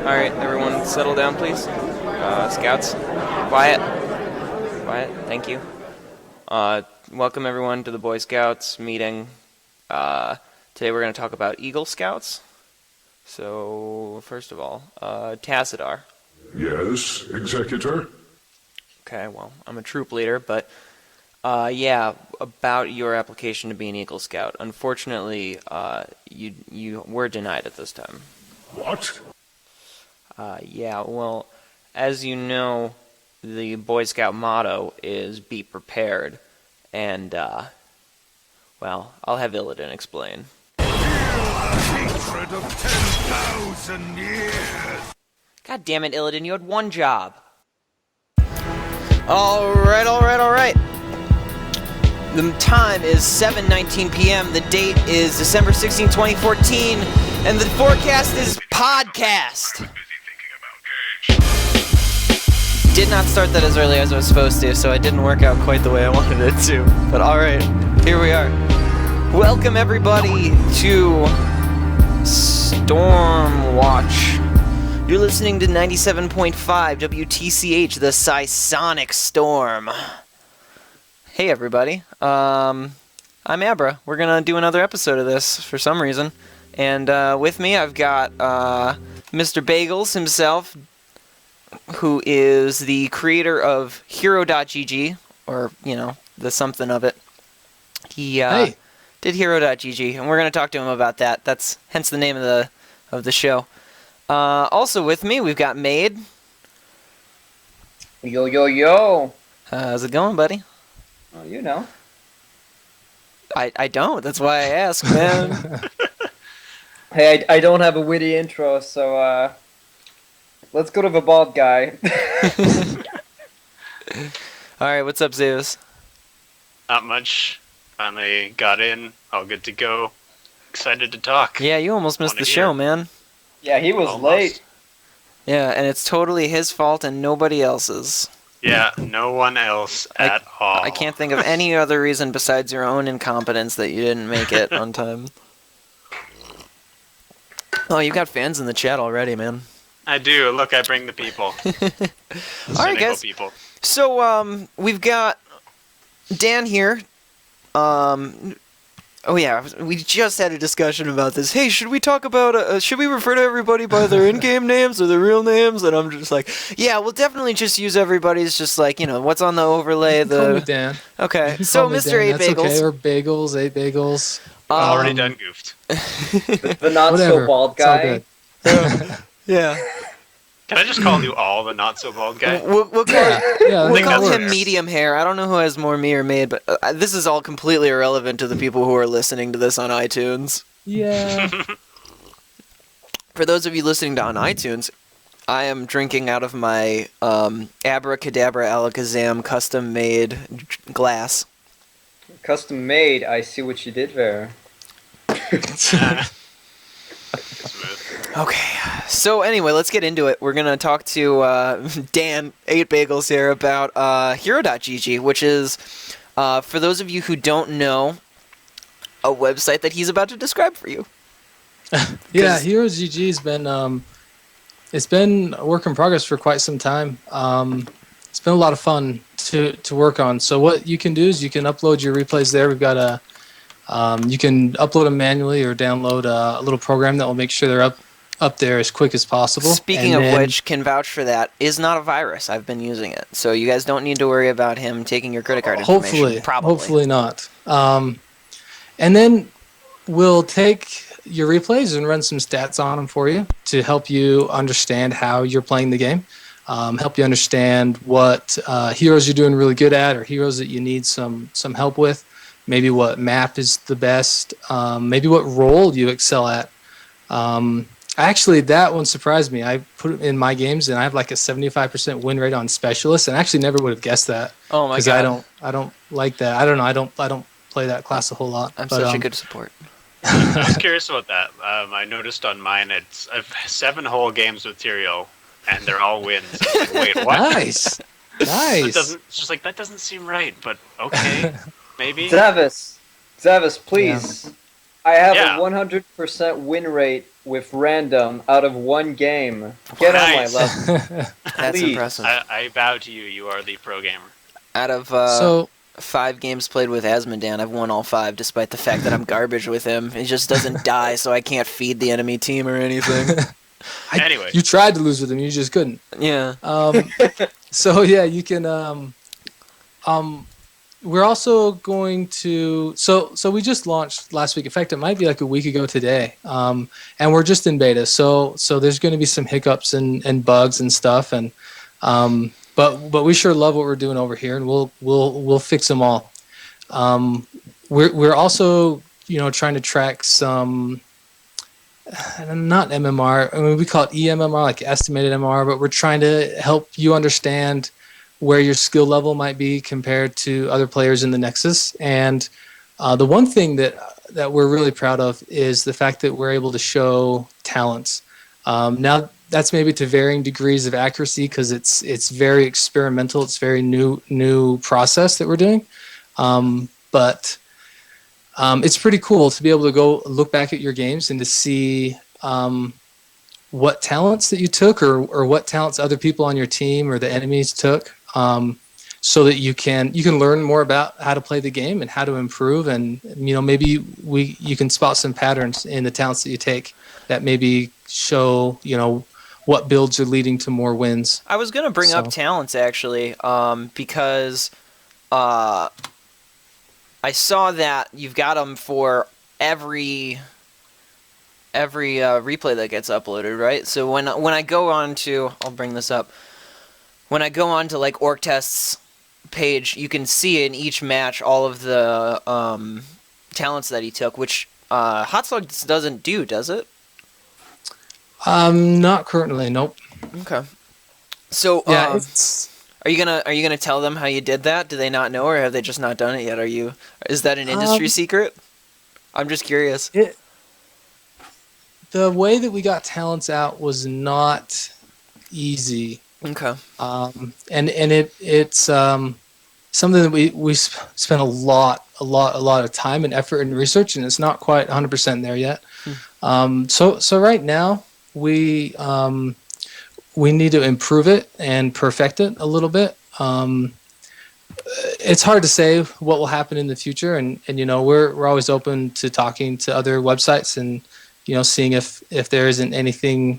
Alright, everyone settle down, please. Scouts, quiet. Quiet, thank you. Welcome everyone to the Boy Scouts meeting. Today we're going to talk about Eagle Scouts. So, first of all, Tassadar. Yes, Executor? Okay, well, I'm a troop leader, but yeah, about your application to be an Eagle Scout. Unfortunately, you were denied at this time. What? Yeah, well, as you know, the Boy Scout motto is be prepared, and, well, I'll have Illidan explain. Feel the hatred of 10,000 years! God damn it, Illidan, you had one job. Alright. The time is 7:19 p.m., the date is December 16, 2014, and the forecast is podcast. Did not start that as early as I was supposed to, so it didn't work out quite the way I wanted it to. But alright, here we are. Welcome everybody to StormWatch. You're listening to 97.5 WTCH, the Sonic Storm. Hey everybody, I'm Abra. We're gonna do another episode of this for some reason. And with me I've got Mr. Bagels himself, who is the creator of Hero.gg, or, you know, the something of it. He did Hero.gg, and we're going to talk to him about that. That's hence the name of the show. Also with me, we've got Maid. Yo. How's it going, buddy? Oh, you know. I don't. That's why I ask, man. Hey, I don't have a witty intro, so, let's go to the bald guy. Alright, what's up, Zeus? Not much. Finally got in, all good to go. Excited to talk. Yeah, you almost missed the show, man. Yeah, he was late. Yeah, and it's totally his fault and nobody else's. Yeah, no one else at all. I can't think of any other reason besides your own incompetence that you didn't make it on time. Oh, you got fans in the chat already, man. I do. Look, I bring the people. All right, guys. People. So, we've got Dan here. Oh yeah, we just had a discussion about this. Hey, should we talk about, should we refer to everybody by their in-game names or their real names? And I'm just like, yeah, we'll definitely just use everybody's, just like, you know, what's on the overlay. Call me Dan. Okay, so Mr. 8 Bagels. Okay, or Bagels, 8 Bagels. Already done goofed. The not-so-bald guy. Yeah. Can I just call you all the not-so-bald guy? We'll call him works. medium hair. I don't know who has more me or Maid, but this is all completely irrelevant to the people who are listening to this on iTunes. Yeah. For those of you listening to on iTunes, I am drinking out of my Abracadabra Alakazam custom-made glass. Custom made, I see what you did there. Okay, so anyway, let's get into it. We're going to talk to Dan, 8 Bagels here, about Hero.gg, which is, for those of you who don't know, a website that he's about to describe for you. Yeah, Hero.gg has been, it's been a work in progress for quite some time. It's been a lot of fun to work on. So what you can do is you can upload your replays there. We've got you can upload them manually or download a little program that will make sure they're up there as quick as possible. Speaking of which, can vouch for that, is not a virus. I've been using it. So you guys don't need to worry about him taking your credit card information. Hopefully not. And then we'll take your replays and run some stats on them for you to help you understand how you're playing the game, help you understand what heroes you're doing really good at or heroes that you need some help with, maybe what map is the best, maybe what role you excel at. Actually, that one surprised me. I put it in my games, and I have like a 75% win rate on specialists, and I actually never would have guessed that. Oh my god! Because I don't like that. I don't know. I don't play that class a whole lot. I'm such a good support. I was curious about that. I noticed on mine, I've 7 whole games with Tyrael, and they're all wins. I was like, wait, what? Nice. It's just like, that doesn't seem right, but okay, maybe. Zavis, please. Yeah. I have a 100% win rate with random out of one game. Get Nice. on my level. That's Please. impressive. I bow to you. You are the pro gamer. Out of So 5 games played with Asmodan, I've won all 5, despite the fact that I'm garbage with him. He just doesn't die, so I can't feed the enemy team or anything. Anyway. you tried to lose with him, you just couldn't. Yeah. So yeah, you can. We're also going to. So we just launched last week. In fact, it might be like a week ago today. And we're just in beta. So there's going to be some hiccups and bugs and stuff. And but we sure love what we're doing over here, and we'll fix them all. We're also trying to track some. Not MMR. I mean, we call it eMMR, like estimated MMR, but we're trying to help you understand where your skill level might be compared to other players in the Nexus. And the one thing that we're really proud of is the fact that we're able to show talents. Now, that's maybe to varying degrees of accuracy because it's very experimental. It's very new process that we're doing. But it's pretty cool to be able to go look back at your games and to see what talents that you took or what talents other people on your team or the enemies took, so that you can learn more about how to play the game and how to improve. And maybe you can spot some patterns in the talents that you take that maybe show what builds are leading to more wins. I was going to bring up talents, actually, because I saw that you've got them for every replay that gets uploaded, right? So when I go on to, I'll bring this up. When I go on to like Orc Test's page, you can see in each match all of the talents that he took, which Hot Slugs doesn't do, does it? Not currently, nope. Okay. So Yeah, are you gonna tell them how you did that? Do they not know, or have they just not done it yet? Is that an industry secret? I'm just curious. The way that we got talents out was not easy. Okay. And it's something that we spent a lot of time and effort and research, and it's not quite 100% there yet. So right now we need to improve it and perfect it a little bit. It's hard to say what will happen in the future, and we're always open to talking to other websites and seeing if there isn't anything,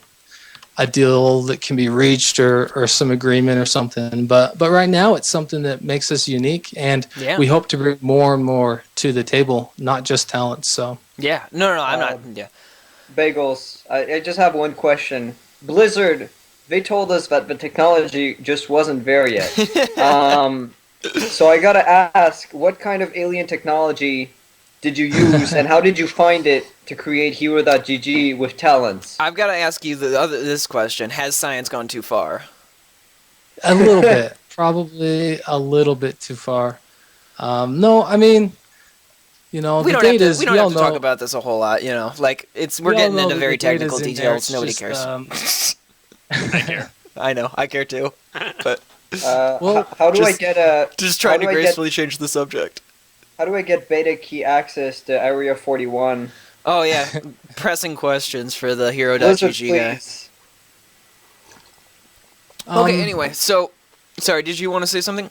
a deal that can be reached or some agreement or something. But right now it's something that makes us unique, and we hope to bring more and more to the table, not just talent. So yeah, no, I'm not. Yeah, Bagels. I just have one question. Blizzard. They told us that the technology just wasn't there yet. So I gotta ask, what kind of alien technology did you use, and how did you find it to create Hero.gg with talents? I've got to ask you this question: has science gone too far? A little bit, probably a little bit too far. No, I mean, we don't have to talk about this a whole lot. Like we're getting into very technical details. Nobody cares. I care. I know, I care too. But how do I get just trying to gracefully change the subject. How do I get beta key access to Area 41? Oh yeah, pressing questions for the Hero.gg guy. Okay, anyway, so sorry, did you want to say something?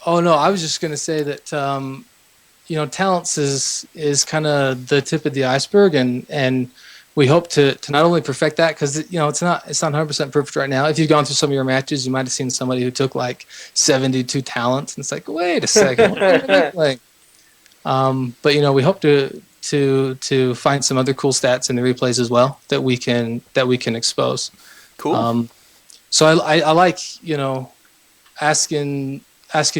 Oh no, I was just going to say that talents is kind of the tip of the iceberg, and we hope to not only perfect that, because it's not 100% perfect right now. If you've gone through some of your matches, you might have seen somebody who took like 72 talents, and it's like, wait a second, what are they playing? But we hope to find some other cool stats in the replays as well that we can expose. Cool. So I like asking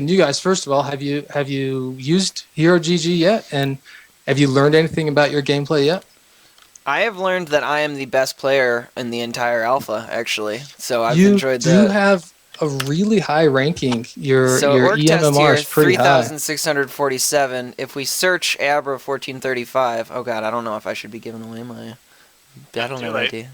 you guys, first of all, have you used Hero.gg yet, and have you learned anything about your gameplay yet? I have learned that I am the best player in the entire alpha, actually. So I've enjoyed that. You have a really high ranking. Your eMMR is pretty high. 3,647. If we search Abra 1435, oh god, I don't know if I should be giving away my battle.net ID.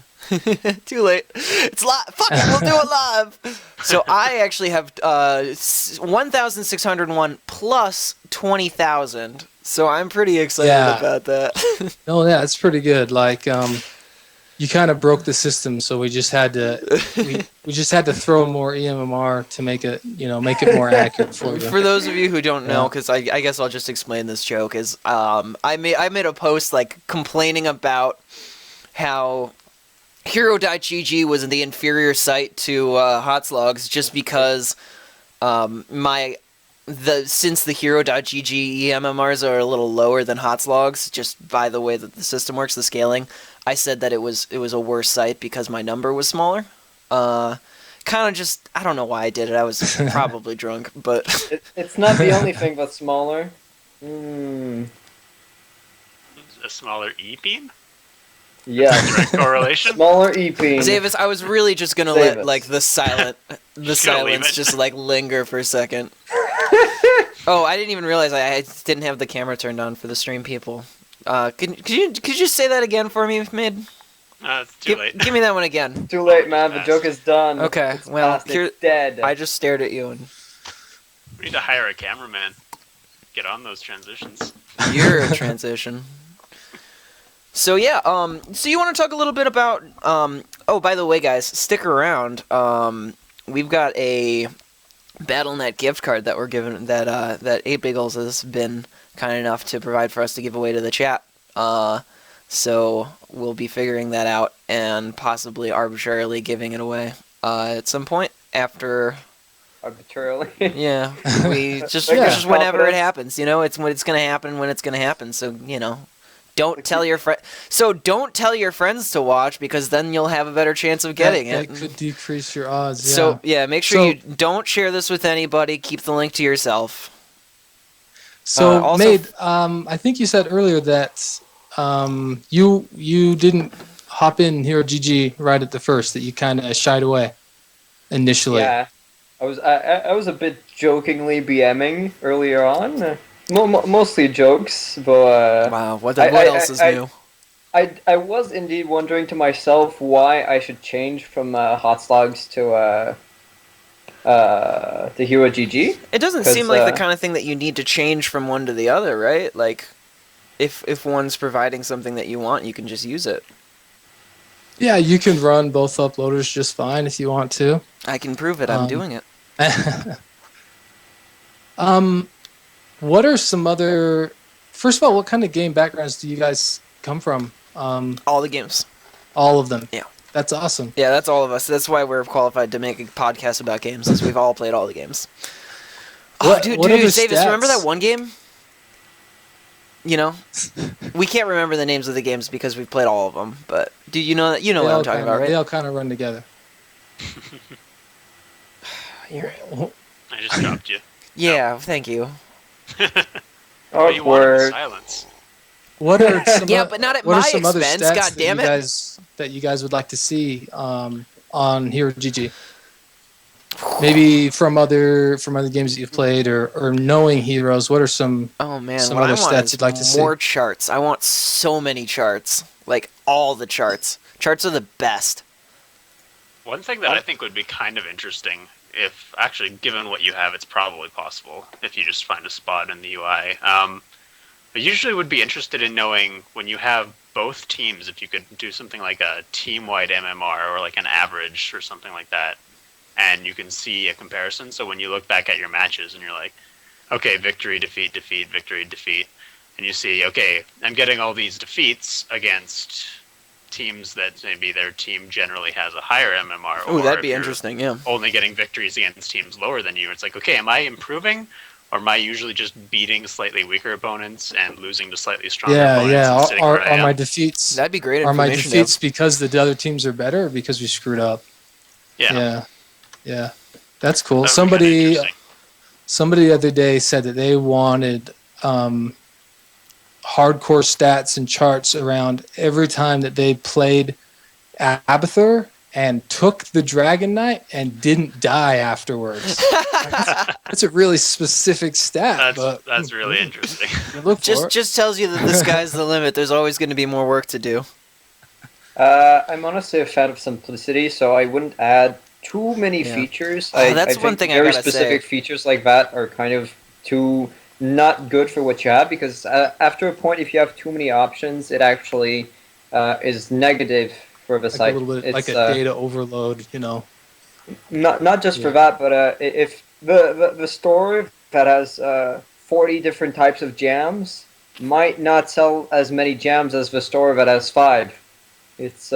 Too late. It's live. Fuck it, we'll do it live. So I actually have 1,601 plus 20,000. So I'm pretty excited about that. Oh yeah, it's pretty good. Like you kind of broke the system, so we just had to we just had to throw more EMMR to make it more accurate for you. For those of you who don't know, Yeah. because I guess I'll just explain this joke, is I made a post like complaining about how Hero.gg was the inferior site to Hotslogs just because since the Hero.gg EMMRs are a little lower than Hotslogs, just by the way that the system works, the scaling, I said that it was a worse site because my number was smaller. Kind of just, I don't know why I did it. I was probably drunk, but It's not the only thing that's smaller. Hmm. A smaller E-beam? Yeah. Direct correlation? Smaller E-beam. Davis, I was really just gonna Save let us. like the Just gonna leave silence it. just like linger for a second. Oh, I didn't even realize I didn't have the camera turned on for the stream people. Could you say that again for me, Mid? It's too late. Give me that one again. Too late, man. The joke is done. Okay, It's well, past. here- It's dead. I just stared at you and We need to hire a cameraman. Get on those transitions. you're a transition. So yeah, so you want to talk a little bit about oh, by the way, guys, stick around. We've got a BattleNet gift card that we're given that 8 Biggles has been kind enough to provide for us to give away to the chat. So we'll be figuring that out and possibly arbitrarily giving it away at some point after. Arbitrarily. Yeah, we just Yeah. just whenever it Confidence. happens. You know, it's when it's gonna happen when it's gonna happen. So don't tell your friend. So don't tell your friends to watch because then you'll have a better chance of getting that it. could decrease your odds. Yeah. So yeah, make sure So- you don't share this with anybody. Keep the link to yourself. So, also- Made, I think you said earlier that you didn't hop in Hero GG right at the first, that you kind of shied away initially. Yeah. I was a bit jokingly BMing earlier on. Mostly jokes, but Wow, what I- else is new? I was indeed wondering to myself why I should change from Hotslogs to Hero GG. It doesn't 'cause, seem like the kind of thing that you need to change from one to the other, right? Like, if one's providing something that you want, you can just use it. Yeah, you can run both uploaders just fine if you want to. I can prove it. I'm doing it. What are some other? First of all, what kind of game backgrounds do you guys come from? All the games. All of them. Yeah. That's awesome. Yeah, that's all of us. That's why we're qualified to make a podcast about games, since we've all played all the games. Oh, What dude, other Davis, remember stats? that one game? You know, we can't remember the names of the games because we've played all of them. But do you know that? You know They what all I'm talking kinda- about, right? They all kind of run together. I just dropped you. Yeah, thank you. What you wanted was Awkward. silence. What are some Yeah, but not at what are my some other expense, stats God damn it. that you guys would like to see on Hero GG? Maybe from other games that you've played or knowing heroes. What are some? Oh man, Some what other I want stats is you'd like to see. more charts. I want so many charts, like all the charts. Charts are the best. One thing that I think would be kind of interesting, if actually given what you have, it's probably possible if you just find a spot in the UI. I usually would be interested in knowing when you have both teams, if you could do something like a team-wide MMR or like an average or something like that, and you can see a comparison. So when you look back at your matches and you're like, okay, victory, defeat, defeat, victory, defeat, and you see, okay, I'm getting all these defeats against teams that maybe their team generally has a higher MMR. Ooh, or that'd if be you're interesting. Yeah. only getting victories against teams lower than you. It's like, okay, am I improving? Or am I usually just beating slightly weaker opponents and losing to slightly stronger Yeah, opponents yeah. and sitting Are, where I are my am? defeats? That'd be great Are my information. defeats because the other teams are better, or because we screwed up? Yeah. Yeah. That's cool. That would be kinda interesting. Somebody the other day said that they wanted hardcore stats and charts around every time that they played Abathur and took the Dragon Knight and didn't die afterwards. That's a really specific stat. That's really interesting. You look for it. Just tells you that the sky's the limit. There's always going to be more work to do. I'm honestly a fan of simplicity, so I wouldn't add too many Yeah. features. Oh, that's I think one thing I very gotta specific say. features like that are kind of too not good for what you have, because after a point, if you have too many options, it actually is negative for the Like site. a little bit, It's like a data overload, you know. not just for Yeah. that, but if the store that has 40 different types of jams might not sell as many jams as the store that has 5. It's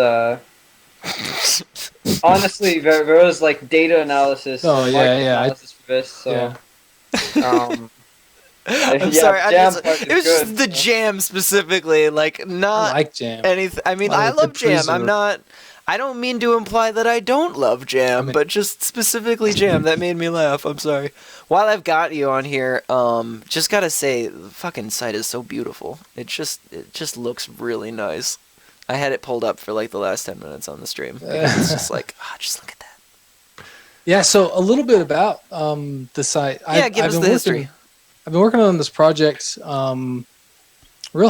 honestly there was like data analysis Oh, or yeah, market yeah, analysis for this, so Yeah. um, I'm yeah, sorry. the jam part It is was good. just the jam specifically, like I not like jam. anything. I mean, Well, I a good love jam. I'm preserve. not. I don't mean to imply that I don't love jam, I mean- but just specifically jam that made me laugh. I'm sorry. While I've got you on here, just gotta say, the fucking site is so beautiful. It just looks really nice. I had it pulled up for like the last 10 minutes on the stream because it's just like, just look at that. Yeah, so a little bit about the site. Yeah, give us the history. I've been working on this project real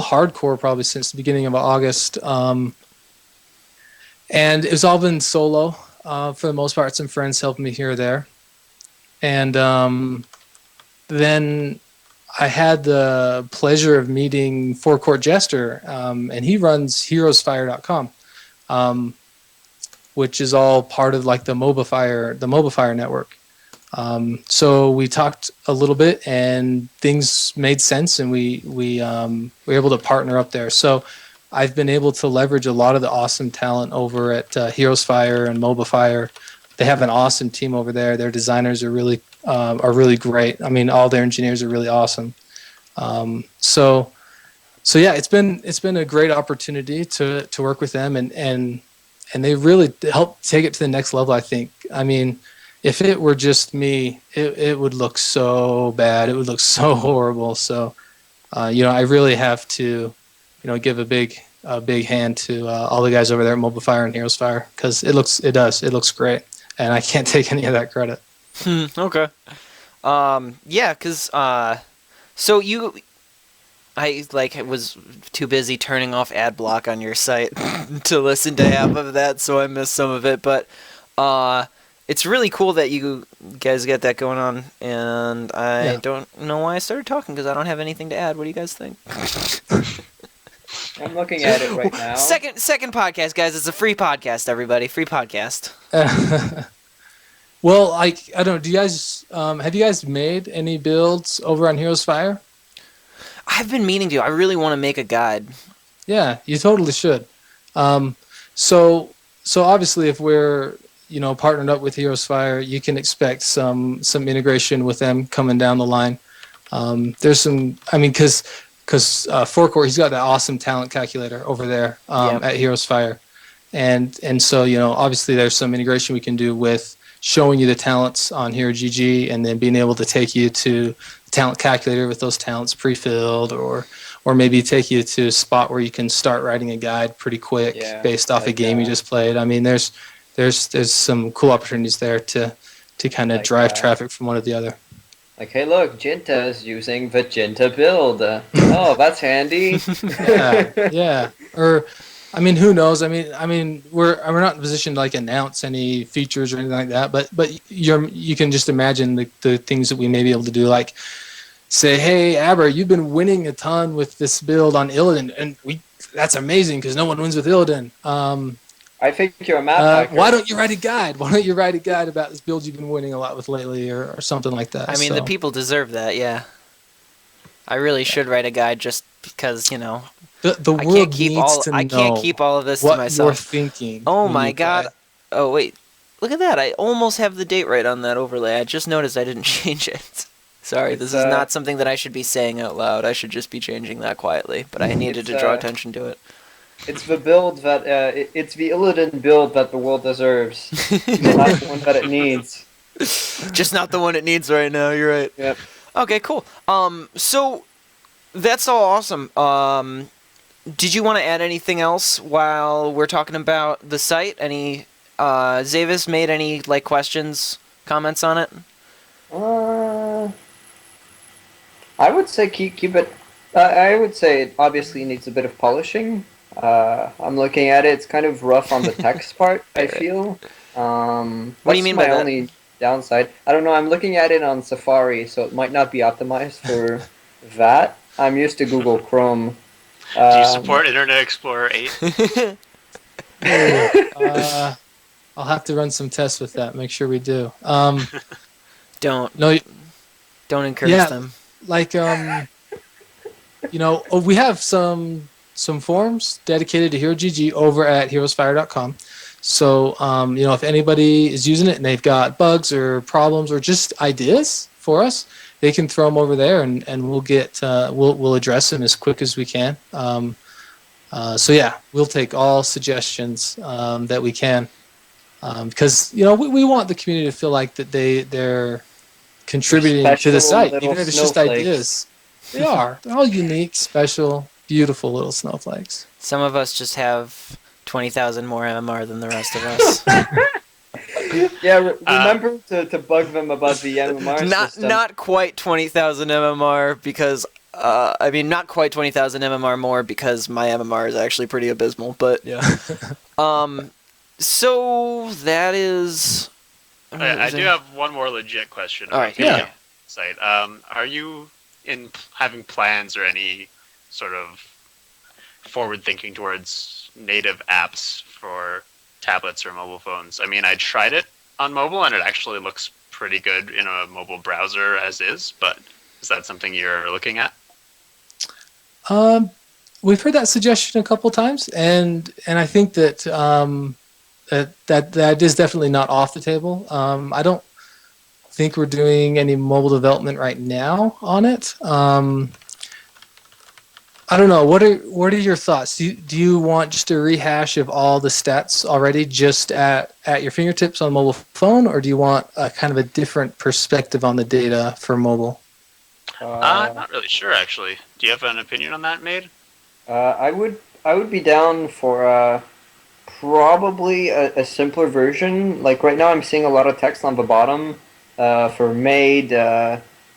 hardcore probably since the beginning of August. And it's all been solo for the most part. Some friends helping me here or there. And then I had the pleasure of meeting Forecourt Jester, and he runs heroesfire.com, which is all part of like the MobaFire network. So we talked a little bit, and things made sense, and we were able to partner up there. So I've been able to leverage a lot of the awesome talent over at Heroesfire and MobaFire. They have an awesome team over there. Their designers are really great. I mean, all their engineers are really awesome. So yeah, it's been a great opportunity to work with them, and they really help take it to the next level, I think. I mean, if it were just me, it would look so bad. It would look so horrible. So, I really have to, give a big hand to all the guys over there at MobaFire and Heroesfire, because it looks great, and I can't take any of that credit. Okay. Yeah, because so I was too busy turning off ad block on your site to listen to half of that, so I missed some of it. But it's really cool that you guys get that going on, and I don't know why I started talking because I don't have anything to add. What do you guys think? I'm looking at it right now. Second podcast, guys. It's a free podcast, everybody. Free podcast. Well, I don't know. Do you guys have you guys made any builds over on Heroesfire? I've been meaning to. I really want to make a guide. Yeah, you totally should. So obviously, if we're partnered up with Heroesfire, you can expect some integration with them coming down the line. There's some. I mean, because Forecourt, he's got that awesome talent calculator over there at Heroesfire, and so obviously there's some integration we can do with showing you the talents on Hero GG, and then being able to take you to the talent calculator with those talents pre-filled, or maybe take you to a spot where you can start writing a guide pretty quick based off a game you just played. I mean, there's some cool opportunities there to kind of drive traffic from one to the other. Like, hey, look, Jinta is using the Jinta build. Oh, that's handy. Yeah. Or, I mean, who knows? I mean, we're not in a position to like announce any features or anything like that. But you can just imagine the things that we may be able to do, like say, hey, Abra, you've been winning a ton with this build on Illidan, and that's amazing because no one wins with Illidan. I think you're a map hacker. Why don't you write a guide? Why don't you write a guide about this build you've been winning a lot with lately, or something like that? I mean, the people deserve that. Yeah. I really should write a guide just because the world can't keep needs to know. I can't keep all of this to what myself. you're thinking. Oh my god! Oh wait, look at that! I almost have the date right on that overlay. I just noticed I didn't change it. Sorry, this is not something that I should be saying out loud. I should just be changing that quietly. But I needed to draw attention to it. It's the build that it's the Illidan build that the world deserves, not the one that it needs. Just not the one it needs right now. You're right. Yep. Okay, cool. So that's all awesome. Did you want to add anything else while we're talking about the site? Any Zavis made any questions, comments on it? I would say keep it. I would say it obviously needs a bit of polishing. I'm looking at it. It's kind of rough on the text part, I feel. What do you mean by that? That's my only downside. I don't know. I'm looking at it on Safari, so it might not be optimized for that. I'm used to Google Chrome. Do you support Internet Explorer 8? I'll have to run some tests with that. Make sure we do. Don't No, encourage yeah, them. like we have some forums dedicated to Hero GG over at heroesfire.com. So if anybody is using it and they've got bugs or problems or just ideas for us, they can throw them over there, and we'll get we'll address them as quick as we can. So yeah, we'll take all suggestions that we can, because we want the community to feel like that they're contributing to the Special site, little even if it's just snowflakes. ideas. They are. They're all unique, special, beautiful little snowflakes. Some of us just have 20,000 more MMR than the rest of us. Yeah, remember to bug them about the MMR system. Not quite 20,000 MMR because not quite 20,000 MMR more because my MMR is actually pretty abysmal. But Yeah. so that is. I do have one more legit question. All right, about the yeah. Site. Are you having plans or any sort of forward thinking towards native apps for tablets or mobile phones? I mean, I tried it on mobile and it actually looks pretty good in a mobile browser as is, but is that something you're looking at? We've heard that suggestion a couple times, and I think that that is definitely not off the table. I don't think we're doing any mobile development right now on it. I don't know. What are your thoughts? Do you want just a rehash of all the stats already just at your fingertips on mobile phone, or do you want a kind of a different perspective on the data for mobile? I'm not really sure, actually. Do you have an opinion on that, Made? I would be down for probably a simpler version. Like right now, I'm seeing a lot of text on the bottom for made,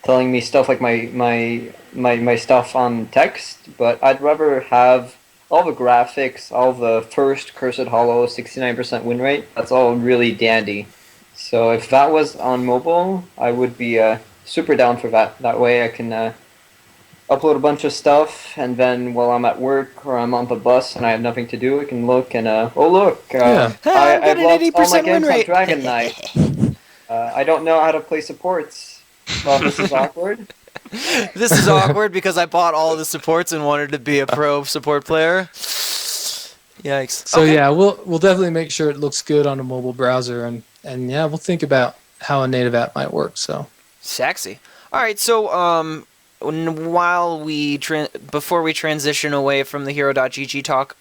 telling me stuff like my stuff on text. But I'd rather have all the graphics, all the first Cursed Hollow 69% win rate. That's all really dandy. So if that was on mobile, I would be super down for that. That way I can upload a bunch of stuff, and then while I'm at work or I'm on the bus and I have nothing to do, I can look and Yeah. I've got I've an lost all 80% my win games on rate. Dragon Knight. I don't know how to play supports. Well, this is awkward. This is awkward because I bought all the supports and wanted to be a pro support player. Yikes. So Okay. yeah, we'll definitely make sure it looks good on a mobile browser, and yeah, we'll think about how a native app might work. So Sexy. All right, so while before we transition away from the hero.gg talk,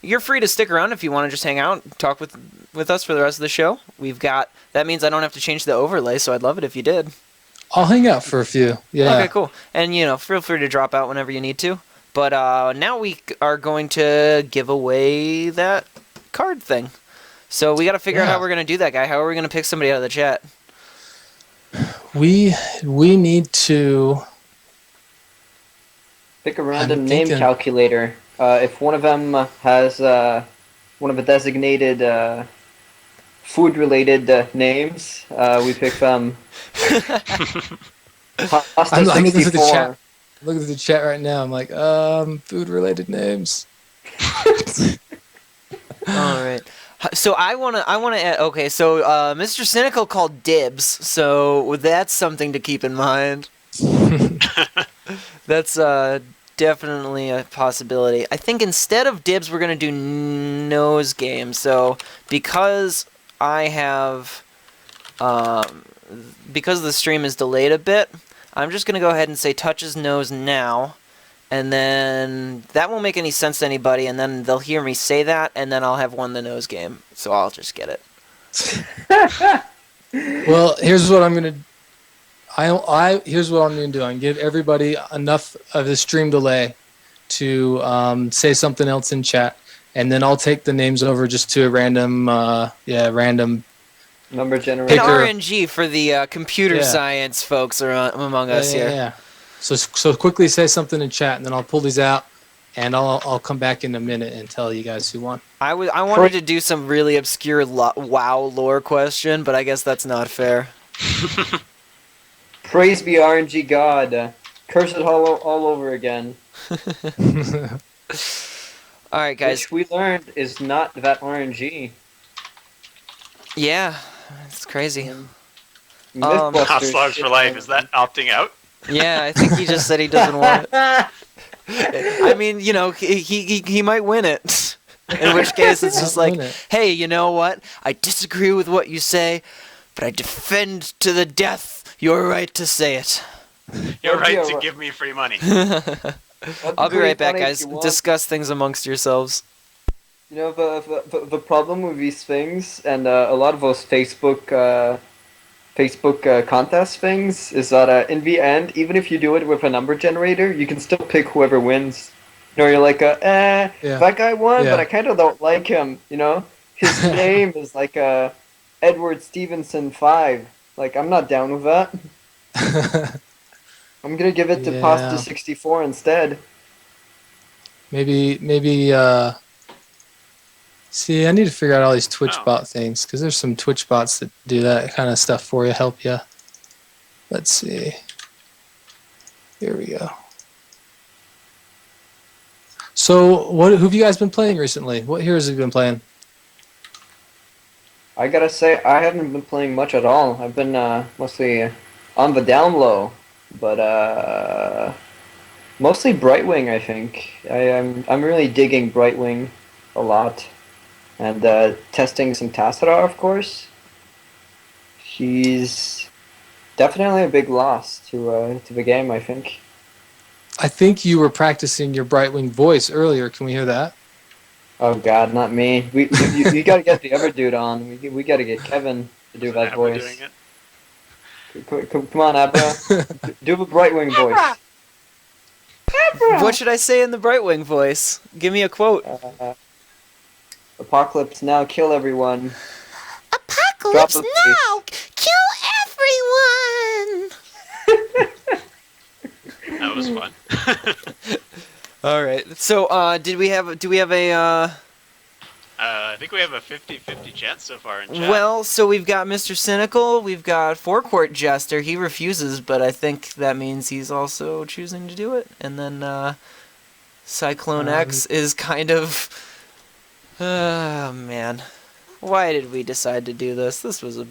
you're free to stick around if you want to just hang out and talk with us for the rest of the show. That means I don't have to change the overlay, so I'd love it if you did. I'll hang out for a few. Yeah. Okay, cool. And feel free to drop out whenever you need to. But now we are going to give away that card thing. So we got to figure out how we're going to do that, guy. How are we going to pick somebody out of the chat? We need to Pick a random I'm name thinking- calculator. If one of them has one of the designated food-related names, we pick them. Pasta I'm looking at the 64. chat. Look at the chat right now. I'm like, food-related names. All right. So I wanna add. Okay, so Mr. Cynical called dibs. So that's something to keep in mind. That's definitely a possibility. I think instead of dibs, we're gonna do nose game. So because I have because the stream is delayed a bit, I'm just gonna go ahead and say touches nose now. And then that won't make any sense to anybody, and then they'll hear me say that, and then I'll have won the nose game. So I'll just get it. Well, here's what I'm gonna. Here's what I'm gonna do. I'm gonna give everybody enough of the stream delay to say something else in chat, and then I'll take the names over just to a random, random. Number An generator. Picker. RNG for the computer Yeah. science folks among us here. Yeah. So quickly say something in chat, and then I'll pull these out, and I'll come back in a minute and tell you guys who won. I wanted to do some really obscure WoW lore question, but I guess that's not fair. Praise be RNG God. Cursed Hollow all over again. All right, guys. Which we learned is not that RNG. Yeah, it's crazy. Mythbusters Hotslogs for life. Is that opting out? Yeah, I think he just said he doesn't want it. I mean, you know, he might win it. In which case, it's just like, Win it. hey, you know what? I disagree with what you say, but I defend to the death your right to say it. You're right Yeah, to right. give me free money. I'll be right back, funny if guys. you want. Discuss things amongst yourselves. You know, the problem with these things and a lot of those Facebook contest things is that in the end, even if you do it with a number generator, you can still pick whoever wins. You know, you're like, Yeah. that guy won, Yeah. but I kind of don't like him. You know, his name is like Edward Stevenson 5. Like, I'm not down with that. I'm gonna give it to Yeah. Pasta 64 instead. maybe. See, I need to figure out all these Twitch Oh. bot things because there's some Twitch bots that do that kind of stuff for you, help you. Let's see. Here we go. So, who have you guys been playing recently? What heroes have you been playing? I gotta say, I haven't been playing much at all. I've been mostly on the down low, but mostly Brightwing. I think I'm really digging Brightwing a lot, and testing some Tassadar, of course. She's definitely a big loss to the game, I think. I think you were practicing your Brightwing voice earlier. Can we hear that? Oh God, not me. You gotta get the other dude on. We gotta get Kevin to do that Abra voice. doing it. Come on, Abra. Do the Brightwing voice. What should I say in the Brightwing voice? Give me a quote. Apocalypse now, kill everyone. Apocalypse Drop a now! Kill everyone! That was fun. All right. So, do we have a I think we have a 50-50 chance so far in chat. Well, so we've got Mr. Cynical, we've got Forecourt Jester. He refuses, but I think that means he's also choosing to do it. And then Cyclone X is kind of oh man. Why did we decide to do this? This was a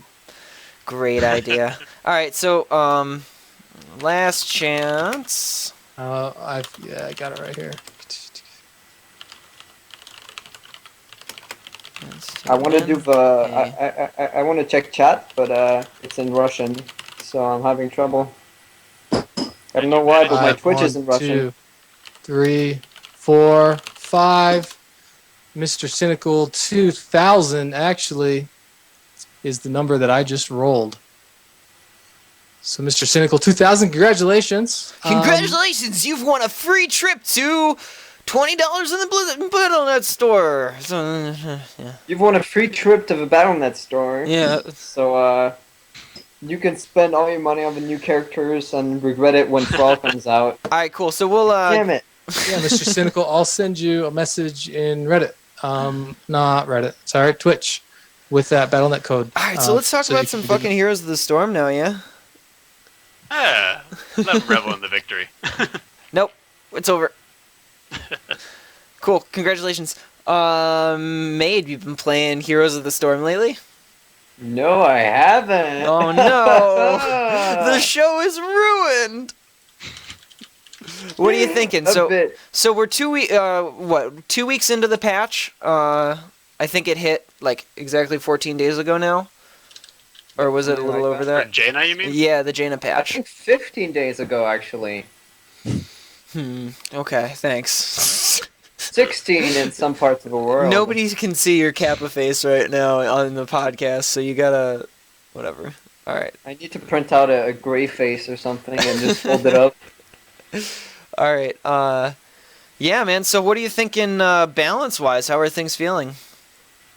great idea. All right, so last chance. I got it right here. I want to do the. I want to check chat, but it's in Russian, so I'm having trouble. I don't know why, but my Twitch is in Russian. 2, 3, 4, 5. Mr. Cynical 2000 actually is the number that I just rolled. So, Mr. Cynical 2000, congratulations! Congratulations, you've won a free trip to $20 in the Blizzard BattleNet store. So, yeah. You've won a free trip to the BattleNet store. Yeah. So you can spend all your money on the new characters and regret it when Fall comes out. All right, cool. So we'll Damn it! Yeah, Mr. Cynical, I'll send you a message in Reddit. Not Reddit. Sorry, Twitch, with that BattleNet code. All right, so let's talk so you about some can fucking Heroes of the Storm now, yeah? Let them revel in the victory. Nope, it's over. Cool, congratulations. Maid, you've been playing Heroes of the Storm lately? No, I haven't. Oh no, the show is ruined. What are you thinking? A bit. So we're 2 weeks into the patch. I think it hit like exactly 14 days ago now, or was it a little over For that? Jaina, you mean? Yeah, the Jaina I patch. think 15 days ago, actually. Okay, thanks. 16 in some parts of the world. Nobody can see your Kappa face right now on the podcast, so you gotta whatever. All right. I need to print out a gray face or something and just fold it up. All right. Yeah, man. So what are you thinking balance-wise? How are things feeling?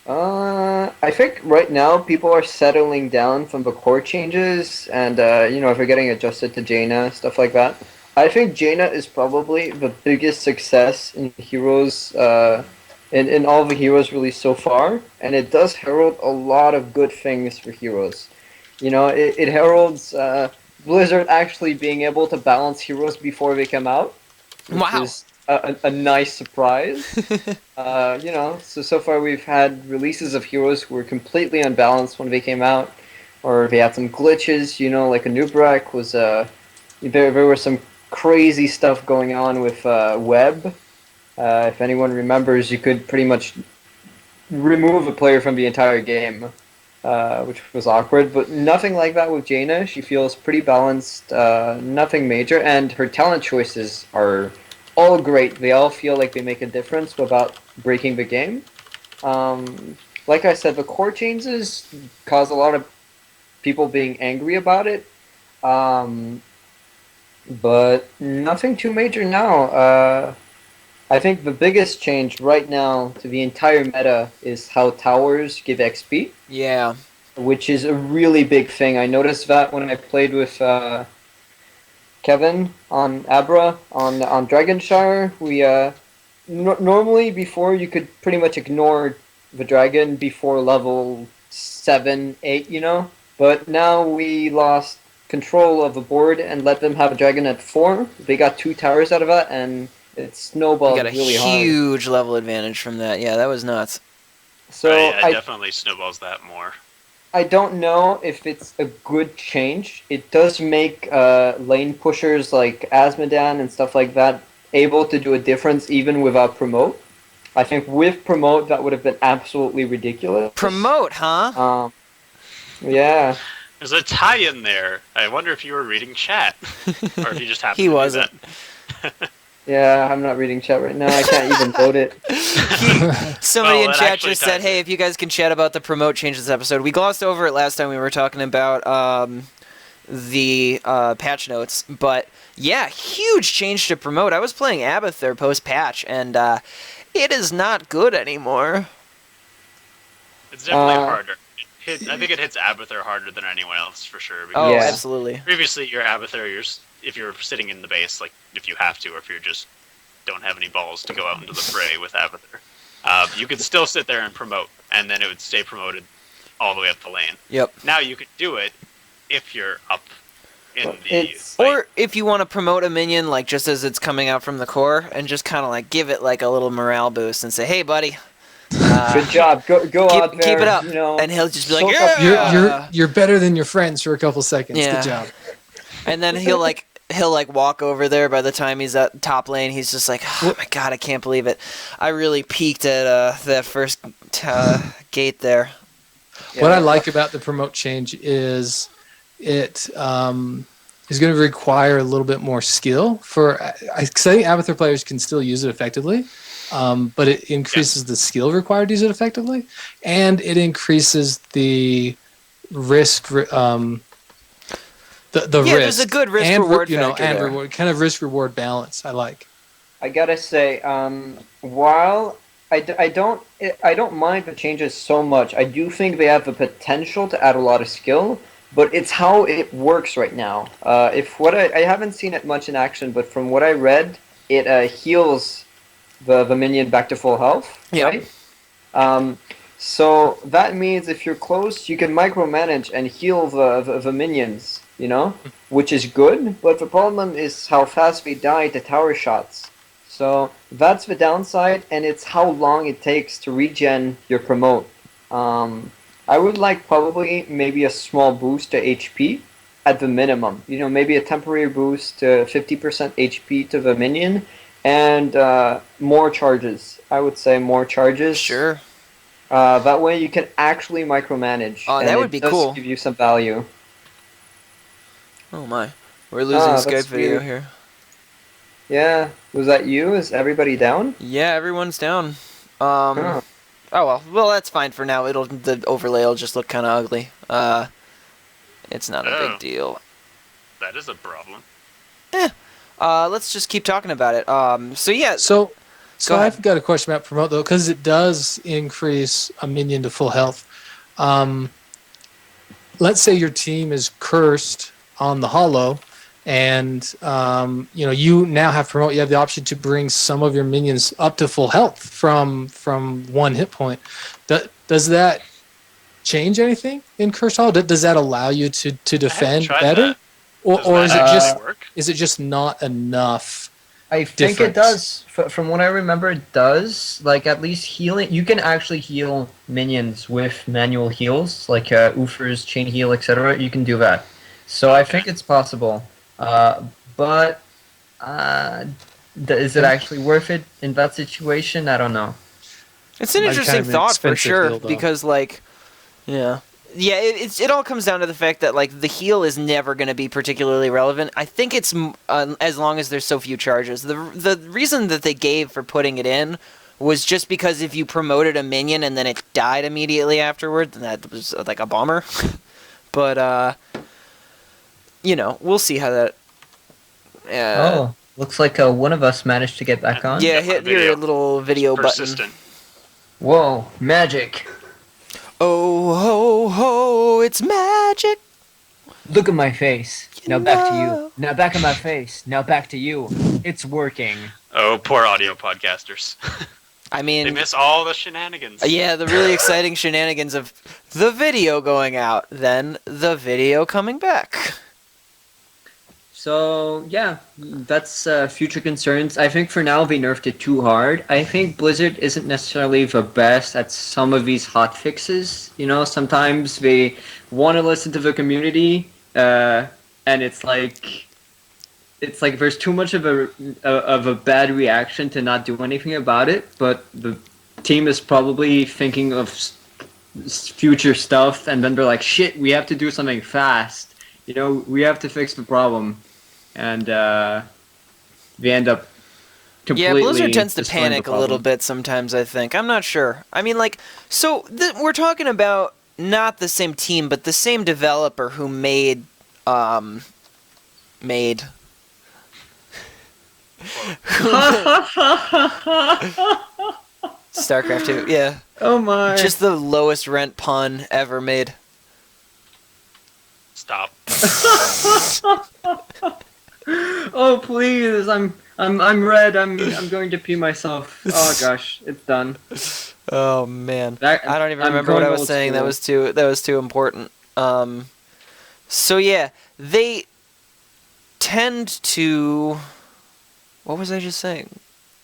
I think right now people are settling down from the core changes and, if they're getting adjusted to Jaina, stuff like that. I think Jaina is probably the biggest success in Heroes, in all the Heroes released so far, and it does herald a lot of good things for Heroes. You know, it heralds Blizzard actually being able to balance Heroes before they come out, which Wow. is a nice surprise. So far we've had releases of heroes who were completely unbalanced when they came out, or they had some glitches. Like a Nubrak was there was some crazy stuff going on with web. If anyone remembers, you could pretty much remove a player from the entire game, which was awkward. But nothing like that with Jaina. She feels pretty balanced, nothing major, and her talent choices are all great. They all feel like they make a difference without breaking the game. Like I said, the core changes cause a lot of people being angry about it. But nothing too major now. I think the biggest change right now to the entire meta is how towers give XP, Yeah. which is a really big thing. I noticed that when I played with Kevin on Abra on Dragonshire. We normally before you could pretty much ignore the dragon before level 7, 8, but now we lost control of the board and let them have a dragon at 4. They got 2 towers out of that, and it snowballed You got a really hard. huge level advantage from that. Yeah, that was nuts. So it definitely snowballs that more. I don't know if it's a good change. It does make lane pushers like Asmodan and stuff like that able to do a difference even without promote. I think with promote that would have been absolutely ridiculous. Promote, huh? Yeah. There's a tie-in there. I wonder if you were reading chat, or if you just happened He to do wasn't. that. Yeah, I'm not reading chat right now. I can't even load it. Somebody Well, in that chat actually just said, ties "Hey, if you guys can chat about the promote change this episode." We glossed over it last time we were talking about the patch notes, but yeah, huge change to promote. I was playing Abathur post patch, and it is not good anymore. It's definitely harder. I think it hits Abathur harder than anyone else for sure. Oh, Yeah. absolutely. Previously, your Abathur, if you're sitting in the base, like if you have to, or if you just don't have any balls to go out into the fray with Abathur, you could still sit there and promote, and then it would stay promoted all the way up the lane. Yep. Now you could do it if you're up in the It's- fight. Or if you want to promote a minion, like just as it's coming out from the core, and just kind of like give it like a little morale boost and say, "Hey, buddy, Good job. Go out there. keep it up," You know, and he'll just be like, soak up- "Yeah." You're better than your friends for a couple seconds. Yeah. Good job. And then he'll walk over there. By the time he's at top lane, he's just like, "Oh my god, I can't believe it! I really peaked at that first gate there." What I like about the promote change is it is going to require a little bit more skill for. I think Abathur players can still use it effectively, but it increases the skill required to use it effectively, and it increases the risk. The risk. There's a good risk and, reward and factor there. reward, kind of risk reward balance. I like. I gotta say, while I don't mind the changes so much, I do think they have the potential to add a lot of skill, but it's how it works right now. I haven't seen it much in action, but from what I read, it heals the minion back to full health. Yeah. Right? So that means if you're close, you can micromanage and heal the minions, which is good, but the problem is how fast they die to tower shots. So that's the downside, and it's how long it takes to regen your promote. I would like probably maybe a small boost to HP at the minimum. Maybe a temporary boost to 50% HP to the minion, and more charges. I would say more charges. Sure. That way you can actually micromanage. Oh, and that would it be does cool. give you some value. Oh my, we're losing that's Skype video weird. here. Yeah, was that you? Is everybody down? Yeah, everyone's down. Oh. Oh well, that's fine for now. The overlay will just look kind of ugly. It's not a Oh. big deal. That is a problem. Let's just keep talking about it. So yeah. So Go ahead. I've got a question about promote though, because it does increase a minion to full health. Let's say your team is cursed on the hollow, and you now have promote. You have the option to bring some of your minions up to full health from 1 hit point. Does that change anything in cursed hollow? Does that allow you to defend tried better, that. or Does is that it just actually work? is it just not enough? I think it difference. does. From what I remember, it does. Like, at least healing. You can actually heal minions with manual heals, like Oofers, Chain Heal, etc. You can do that. So I Okay. think it's possible. But is it Yeah. actually worth it in that situation? I don't know. It's an Might be interesting kind of an thought for expensive sure heal, though. because like, yeah, yeah. It all comes down to the fact that like the heal is never going to be particularly relevant. I think it's as long as there's so few charges. The reason that they gave for putting it in was just because if you promoted a minion and then it died immediately afterward, then that was like a bummer. But we'll see how that. Oh, looks like one of us managed to get back on. Yeah, Yep, hit video. your little video button. Persistent. Whoa, magic! Oh ho ho! It's magic. Look at my face. Now back to know. you. Now back at my face. Now back to you. It's working. Oh, poor audio podcasters. I They mean, miss all the shenanigans. yeah, the really exciting shenanigans of the video going out, then the video coming back. So yeah, that's future concerns. I think for now they nerfed it too hard. I think Blizzard isn't necessarily the best at some of these hot fixes. You know, sometimes they want to listen to the community, and it's like there's too much of a bad reaction to not do anything about it. But the team is probably thinking of future stuff, and then they're like, "Shit, we have to do something fast." You know, we have to fix the problem. And we end up Yeah, completely Blizzard tends to destroying the panic a little problem. bit sometimes, I think. I'm not sure. I mean, like, so we're talking about not the same team, but the same developer who made StarCraft 2. Yeah. Oh my! Just the lowest rent pun ever made. Stop. Oh please! I'm red. I'm going to pee myself. Oh gosh, it's done. Oh man. That- I don't even I'm remember what going I was old saying. That school. was too important. So yeah, they tend to. What was I just saying?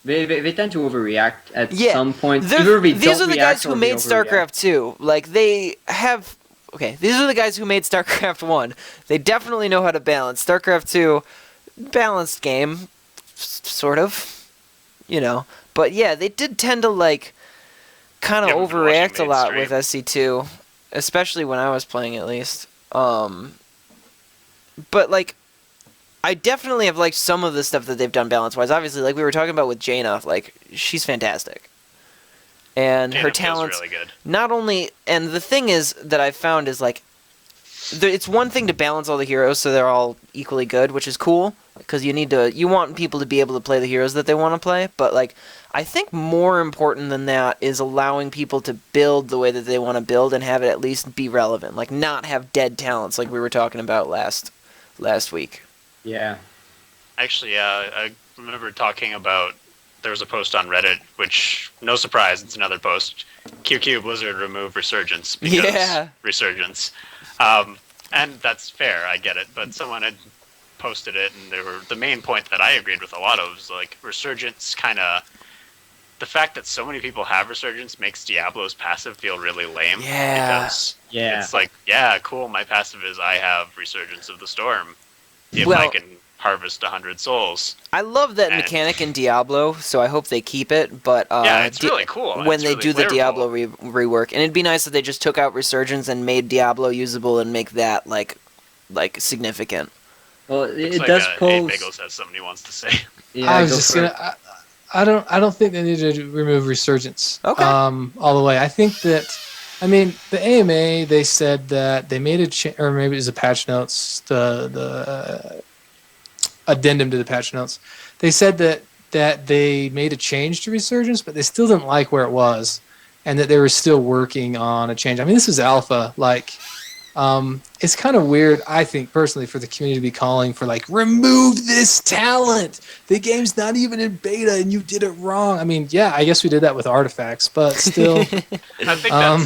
They tend to overreact at Yeah, some point. They're- Either they these don't are the react guys who or they made overreact. StarCraft 2. Like they have. Okay, these are the guys who made StarCraft 1. They definitely know how to balance. StarCraft 2, balanced game, sort of, But yeah, they did tend to like kind of Yeah, we've been watching overreact a lot mainstream. with SC2, especially when I was playing at least. But like, I definitely have liked some of the stuff that they've done balance-wise. Obviously, like we were talking about with Jaina, like she's fantastic. And her Jaina feels talents really good. not only, and the thing is that I've found is like, it's one thing to balance all the heroes so they're all equally good, which is cool because you want people to be able to play the heroes that they want to play. But like, I think more important than that is allowing people to build the way that they want to build and have it at least be relevant. Like not have dead talents like we were talking about last week. Yeah. Actually, I remember talking about. There was a post on Reddit, which, no surprise, it's another post. QQ Blizzard remove Resurgence because Yeah. Resurgence. And that's fair, I get it. But someone had posted it, and the main point that I agreed with a lot of was like Resurgence kind of. The fact that so many people have Resurgence makes Diablo's passive feel really lame. Yeah. Because Yeah. it's like, yeah, cool, my passive is I have Resurgence of the Storm. If Well- I can harvest 100 souls. I love that And- mechanic in Diablo, so I hope they keep it. But Yeah, it's really cool. when It's they really do the flavorful. Diablo rework, and it'd be nice if they just took out Resurgence and made Diablo usable and make that like significant. Well, Looks it like does Hey pose. Bagels has something he wants to say. Yeah, I was go just for it. gonna. I don't think they need to remove Resurgence. Okay. All the way. I think that. I mean, the AMA they said that they made or maybe it was the patch notes, the addendum to the patch notes. They said that they made a change to Resurgence, but they still didn't like where it was, and that they were still working on a change. I mean, this is alpha. Like, it's kind of weird, I think, personally, for the community to be calling for, like, remove this talent. The game's not even in beta, and you did it wrong. I mean, yeah, I guess we did that with artifacts, but still. I think that's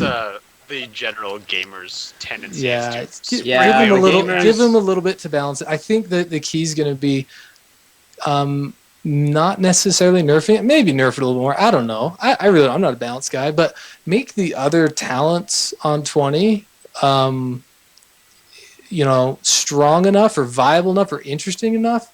the general gamer's tendency. Yeah, Is to Yeah, give them a the little, gamers- give them a little bit to balance it. I think that the key is going to be not necessarily nerfing it, maybe nerf it a little more. I don't know. I really, I'm not a balance guy, but make the other talents on 20, strong enough or viable enough or interesting enough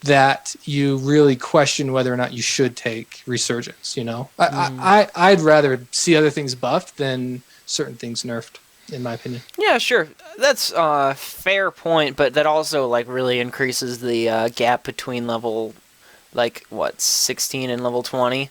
that you really question whether or not you should take Resurgence. I'd rather see other things buffed than certain things nerfed, in my opinion. Yeah, sure. That's a fair point, but that also like really increases the gap between level 16 and level 20,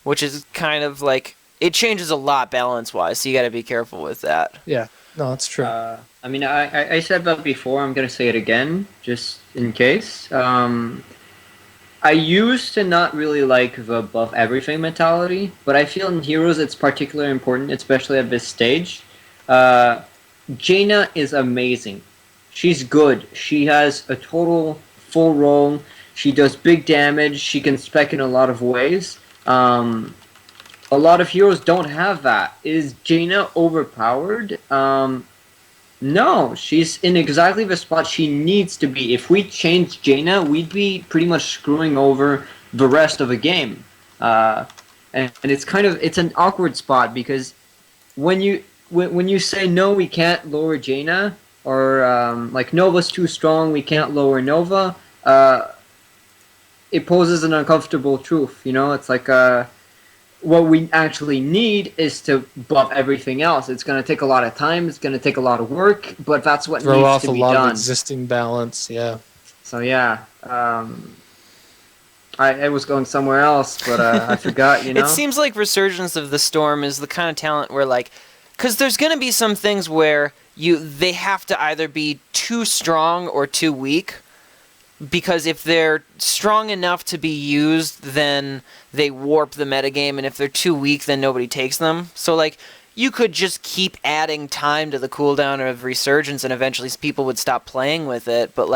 which is kind of like it changes a lot balance-wise, so you got to be careful with that. Yeah. No, that's true. I said that before. I'm going to say it again, just in case. I used to not really like the buff everything mentality, but I feel in Heroes it's particularly important, especially at this stage. Jaina is amazing. She's good. She has a total full roll. She does big damage. She can spec in a lot of ways. A lot of heroes don't have that. Is Jaina overpowered? No, she's in exactly the spot she needs to be. If we changed Jaina, we'd be pretty much screwing over the rest of the game. And it's an awkward spot because when you say no, we can't lower Jaina, or like Nova's too strong, we can't lower Nova. It poses an uncomfortable truth. It's like what we actually need is to buff everything else. It's going to take a lot of time. It's going to take a lot of work, but that's what Throw needs off to a be lot done. of existing balance. Yeah. So yeah, I was going somewhere else, but I forgot. It seems like Resurgence of the Storm is the kind of talent where because there's going to be some things where they have to either be too strong or too weak. Because if they're strong enough to be used, then they warp the metagame, and if they're too weak, then nobody takes them. So, you could just keep adding time to the cooldown of Resurgence, and eventually people would stop playing with it, but,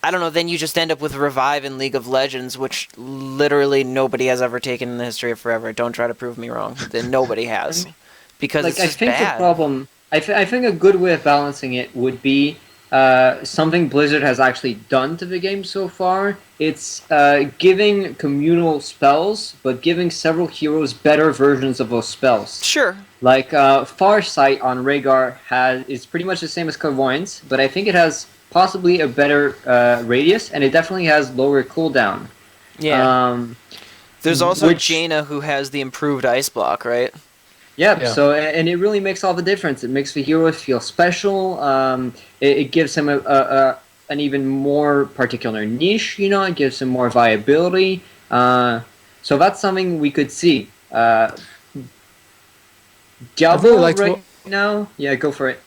I don't know, then you just end up with Revive in League of Legends, which literally nobody has ever taken in the history of forever. Don't try to prove me wrong. Then nobody has. Because it's just bad. The problem... I think a good way of balancing it would be... something Blizzard has actually done to the game so far. It's giving communal spells, but giving several heroes better versions of those spells. Sure. Like Farsight on Rhaegar is pretty much the same as Clairvoyance, but I think it has possibly a better radius, and it definitely has lower cooldown. Yeah. There's also Jaina who has the improved ice block, right? Yep. Yeah. So, and it really makes all the difference. It makes the heroes feel special. It gives him an even more particular niche. It gives him more viability. So that's something we could see. Diablo right now. Yeah, go for it.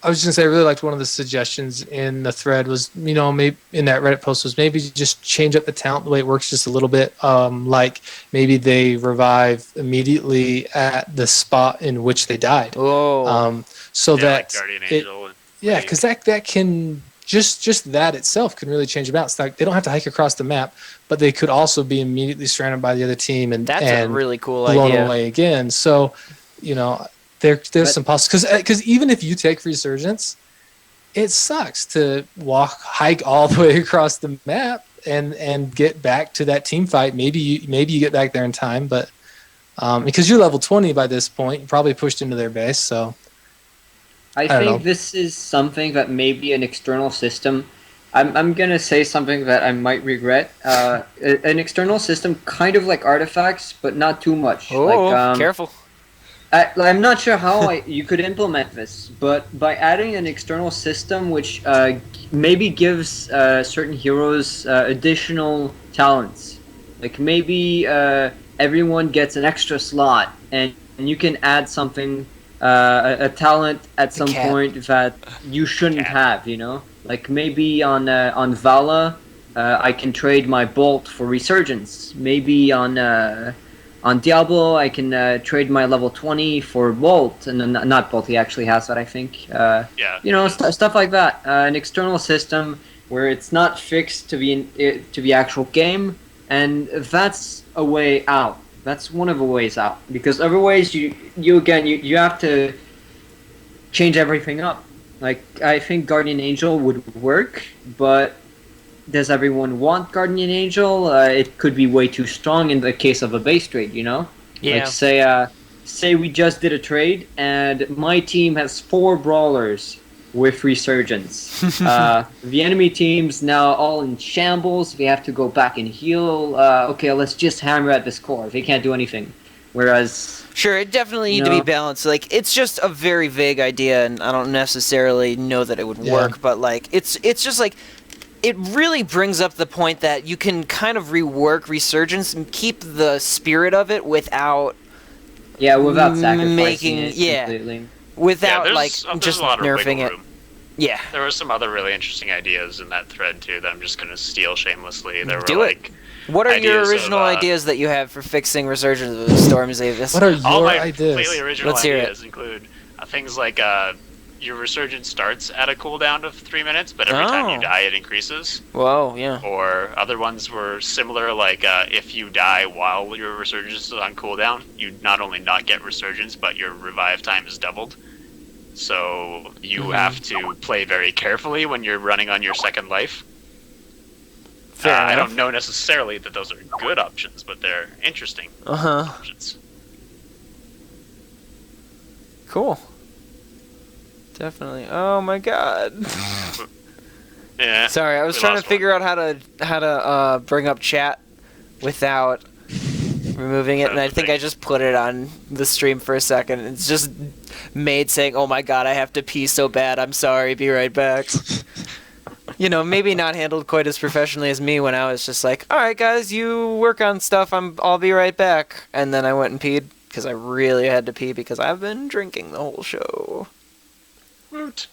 I was just gonna say I really liked one of the suggestions in the thread was maybe in that Reddit post was maybe just change up the talent the way it works just a little bit. Like maybe they revive immediately at the spot in which they died. Oh. So that Guardian Angel. because that can just that itself can really change about. It's like they don't have to hike across the map, but they could also be immediately surrounded by the other team and that's a really cool blown idea. away again. So there's some possibilities because even if you take Resurgence, it sucks to hike all the way across the map and get back to that team fight. Maybe you get back there in time, but because you're level 20 by this point, you probably pushed into their base. So I think this is something that maybe an external system. I'm gonna say something that I might regret. An external system, kind of like artifacts, but not too much. Oh, careful. I'm not sure how you could implement this, but by adding an external system which maybe gives certain heroes additional talents, like maybe everyone gets an extra slot, and you can add something, a talent at some point that you shouldn't have, Like maybe on Vala, I can trade my Bolt for Resurgence. Maybe on Diablo, I can trade my level 20 for Bolt, and not Bolt. He actually has that, I think. Stuff like that. An external system where it's not fixed to the actual game, and that's a way out. That's one of the ways out, because otherwise you have to change everything up. Like I think Guardian Angel would work, but does everyone want Guardian Angel? It could be way too strong in the case of a base trade, you know? Yeah. Like, say we just did a trade, and my team has 4 brawlers with Resurgence. The enemy team's now all in shambles. We have to go back and heal. Okay, let's just hammer at this core. They can't do anything. Whereas... Sure, it definitely need to be balanced. Like, it's just a very vague idea, and I don't necessarily know that it would work, but, like, it's just, like, it really brings up the point that you can kind of rework Resurgence and keep the spirit of it without... Yeah, without sacrificing it completely. Without, there's just a lot of nerfing wiggle it. room. Yeah. There were some other really interesting ideas in that thread, too, that I'm just going to steal shamelessly. There Do were, it. like... What are your original of, ideas that you have for fixing Resurgence of the Storm, Zavis? What are All your my ideas? completely original Let's hear it. ideas include things like your Resurgence starts at a cooldown of 3 minutes, but every time you die, it increases. Whoa, yeah. Or other ones were similar, like if you die while your Resurgence is on cooldown, you not only not get Resurgence, but your revive time is doubled. So you have to play very carefully when you're running on your second life. I don't know necessarily that those are good options, but they're interesting options. Cool. Definitely. Oh my god. Yeah. Sorry, I was trying to figure out how to bring up chat without removing it, and I think I just put it on the stream for a second. It's just Maid saying, "Oh my god, I have to pee so bad. I'm sorry. Be right back." You know, maybe not handled quite as professionally as me when I was just like, "All right, guys, you work on stuff. I'll be right back." And then I went and peed because I really had to pee because I've been drinking the whole show. Woot.